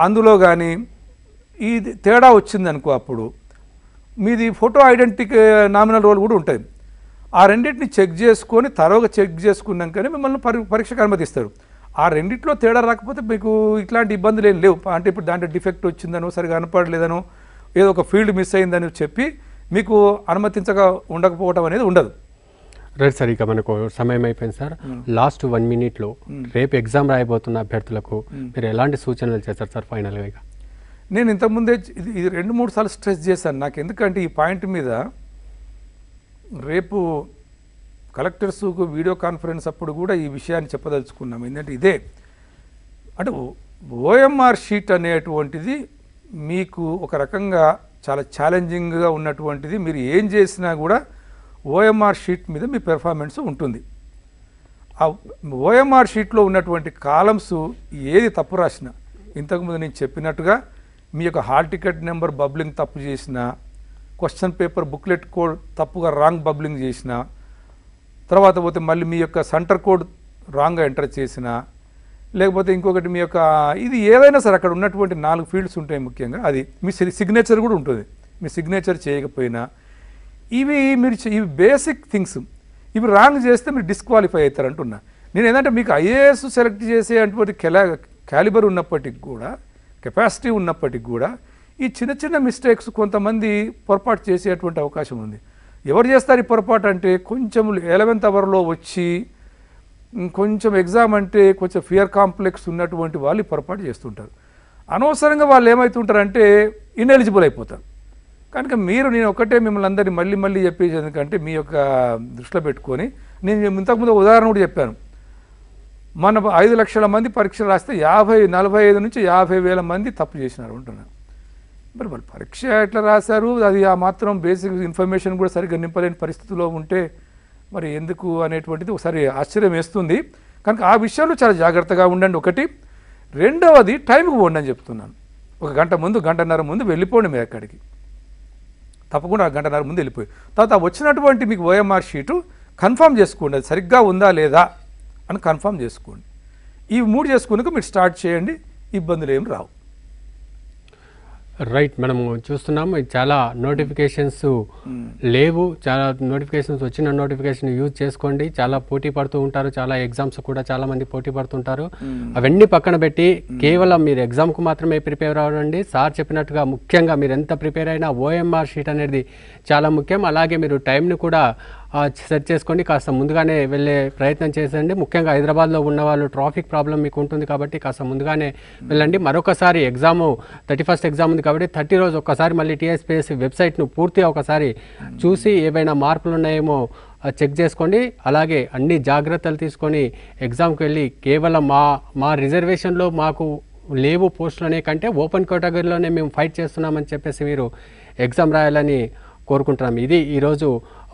అందులో కానీ ఈ తేడా వచ్చిందనుకో అప్పుడు మీది ఫోటో ఐడెంటిటీ నామినల్ రోల్ కూడా ఉంటుంది. ఆ రెండింటిని చెక్ చేసుకొని తరోగా చెక్ చేసుకున్నాకనే మిమ్మల్ని పరీక్షకు అనుమతిస్తారు. ఆ రెండిట్లో తేడా రాకపోతే మీకు ఇట్లాంటి ఇబ్బందులు ఏం లేవు. అంటే ఇప్పుడు దాంట్లో డిఫెక్ట్ వచ్చిందనో సరిగా కనపడలేదనో ఏదో ఒక ఫీల్డ్ మిస్ అయిందని చెప్పి మీకు అనుమతించక ఉండకపోవడం అనేది ఉండదు. రైట్ సార్, ఇక మనకు సమయం అయిపోయింది సార్. లాస్ట్ 1 minute రేపు ఎగ్జామ్ రాయబోతున్న అభ్యర్థులకు మీరు ఎలాంటి సూచనలు చేస్తారు సార్ ఫైనల్గా? ఇక నేను ఇంతకుముందే ఇది 2-3 సార్లు స్ట్రెస్ చేశాను. నాకు ఎందుకంటే ఈ పాయింట్ మీద రేపు కలెక్టర్స్కు వీడియో కాన్ఫరెన్స్ అప్పుడు కూడా ఈ విషయాన్ని చెప్పదలుచుకున్నాం. ఏంటంటే ఇదే అంటే ఓఎంఆర్ షీట్ అనేటువంటిది మీకు ఒక రకంగా చాలా ఛాలెంజింగ్గా ఉన్నటువంటిది. మీరు ఏం చేసినా కూడా ఓఎంఆర్ షీట్ మీద మీ పెర్ఫార్మెన్స్ ఉంటుంది. ఆ ఓఎంఆర్ షీట్లో ఉన్నటువంటి కాలమ్స్ ఏది తప్పు రాసినా, ఇంతకుముందు నేను చెప్పినట్టుగా మీ యొక్క హాల్ టికెట్ నెంబర్ బబ్లింగ్ తప్పు చేసినా, క్వశ్చన్ పేపర్ బుక్లెట్ కోడ్ తప్పుగా రాంగ్ బబ్లింగ్ చేసినా, తర్వాత పోతే మళ్ళీ మీ యొక్క సెంటర్ కోడ్ రాంగ్గా ఎంటర్ చేసినా, లేకపోతే ఇంకొకటి మీ యొక్క ఇది ఏదైనా సరే అక్కడ ఉన్నటువంటి 4 ఫీల్డ్స్ ఉంటాయి ముఖ్యంగా. అది మీ సిగ్నేచర్ కూడా ఉంటుంది. మీ సిగ్నేచర్ చేయకపోయినా ఇవి బేసిక్ థింగ్స్ ఇవి రాంగ్ చేస్తే మీరు డిస్క్వాలిఫై అవుతారు అంటున్నా. నేను ఏంటంటే మీకు ఐఏఎస్ సెలెక్ట్ చేసే అటువంటి క్యాలిబర్ ఉన్నప్పటికి కూడా కెపాసిటీ ఉన్నప్పటికి కూడా ఈ చిన్న చిన్న మిస్టేక్స్ కొంతమంది పొరపాటు చేసేటువంటి అవకాశం ఉంది. ఎవరు చేస్తారు ఈ పొరపాటు అంటే కొంచెం 11th అవర్లో వచ్చి కొంచెం ఎగ్జామ్ అంటే కొంచెం ఫియర్ కాంప్లెక్స్ ఉన్నటువంటి వాళ్ళు ఈ పొరపాటు చేస్తుంటారు. అనవసరంగా వాళ్ళు ఏమవుతుంటారంటే ఇన్ఎలిజిబుల్ అయిపోతారు. కనుక నేను ఒకటే మిమ్మల్ని అందరినీ మళ్ళీ చెప్పేసి ఎందుకంటే మీ యొక్క దృష్టిలో పెట్టుకొని నేను ఇంతకుముందు ఉదాహరణ కూడా చెప్పాను. మన 5 లక్షల మంది పరీక్షలు రాస్తే 45 నుంచి 50,000 మంది తప్పు చేసినారు అంటున్నారు. మరి వాళ్ళు పరీక్ష ఎట్లా రాశారు, అది ఆ మాత్రం బేసిక్ ఇన్ఫర్మేషన్ కూడా సరిగ్గా నింపలేని పరిస్థితిలో ఉంటే మరి ఎందుకు అనేటువంటిది ఒకసారి ఆశ్చర్యం వేస్తుంది. కనుక ఆ విషయంలో చాలా జాగ్రత్తగా ఉండండి ఒకటి. రెండవది టైంకి పోండి అని చెప్తున్నాను. 1 గంట ముందు 1.5 గంట ముందు వెళ్ళిపోండి మీరు అక్కడికి, తప్పకుండా 1.5 గంట ముందు వెళ్ళిపోయి తర్వాత వచ్చినటువంటి మీకు OMR షీటు కన్ఫర్మ్ చేసుకోండి, అది సరిగ్గా ఉందా లేదా అని కన్ఫర్మ్ చేసుకోండి. ఈ 3 చేసుకున్నాక మీరు స్టార్ట్ చేయండి, ఇబ్బందులు ఏం రావు. రైట్, మనము చూస్తున్నాము చాలా నోటిఫికేషన్స్ లేవు, చాలా నోటిఫికేషన్స్ వచ్చిన నోటిఫికేషన్ యూజ్ చేసుకోండి. చాలా పోటీ పడుతూ ఉంటారు, చాలా ఎగ్జామ్స్ కూడా చాలా మంది పోటీ పడుతుంటారు. అవన్నీ పక్కన పెట్టి కేవలం మీరు ఎగ్జామ్కు మాత్రమే ప్రిపేర్ అవ్వండి. సార్ చెప్పినట్టుగా ముఖ్యంగా మీరు ఎంత ప్రిపేర్ అయినా OMR షీట్ అనేది చాలా ముఖ్యం. అలాగే మీరు టైంని కూడా సెట్ చేసుకోండి, కాస్త ముందుగానే వెళ్ళే ప్రయత్నం చేసండి. ముఖ్యంగా హైదరాబాద్లో ఉన్న వాళ్ళు ట్రాఫిక్ ప్రాబ్లం మీకు ఉంటుంది కాబట్టి కాస్త ముందుగానే వెళ్ళండి. మరొకసారి ఎగ్జాము 31st ఎగ్జామ్ ఉంది కాబట్టి 30 రోజు ఒక్కసారి మళ్ళీ TSPSC వెబ్సైట్ను పూర్తిగా ఒకసారి చూసి ఏవైనా మార్పులు ఉన్నాయేమో చెక్ చేసుకోండి. అలాగే అన్ని జాగ్రత్తలు తీసుకొని ఎగ్జామ్కి వెళ్ళి కేవలం మా రిజర్వేషన్లో మాకు లేవు పోస్టులు అనే కంటే ఓపెన్ కేటగిరీలోనే మేము ఫైట్ చేస్తున్నామని చెప్పేసి మీరు ఎగ్జామ్ రాయాలని కోరుకుంటున్నాం. ఇది ఈరోజు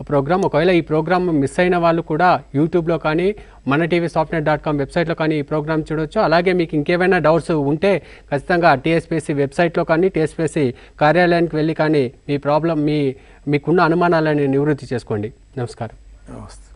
ప్రోగ్రామ్. ఒకవేళ ఈ ప్రోగ్రామ్ మిస్ అయిన వాళ్ళు కూడా యూట్యూబ్లో కానీ మన tvsoftnet.com వెబ్సైట్లో కానీ ఈ ప్రోగ్రామ్ చూడొచ్చు. అలాగే మీకు ఇంకేమైనా డౌట్స్ ఉంటే ఖచ్చితంగా TSPSC వెబ్సైట్లో కానీ TSPSC కార్యాలయానికి వెళ్ళి కానీ మీ ప్రాబ్లం మీకున్న అనుమానాలని నివృత్తి చేసుకోండి. నమస్కారం. నమస్తే.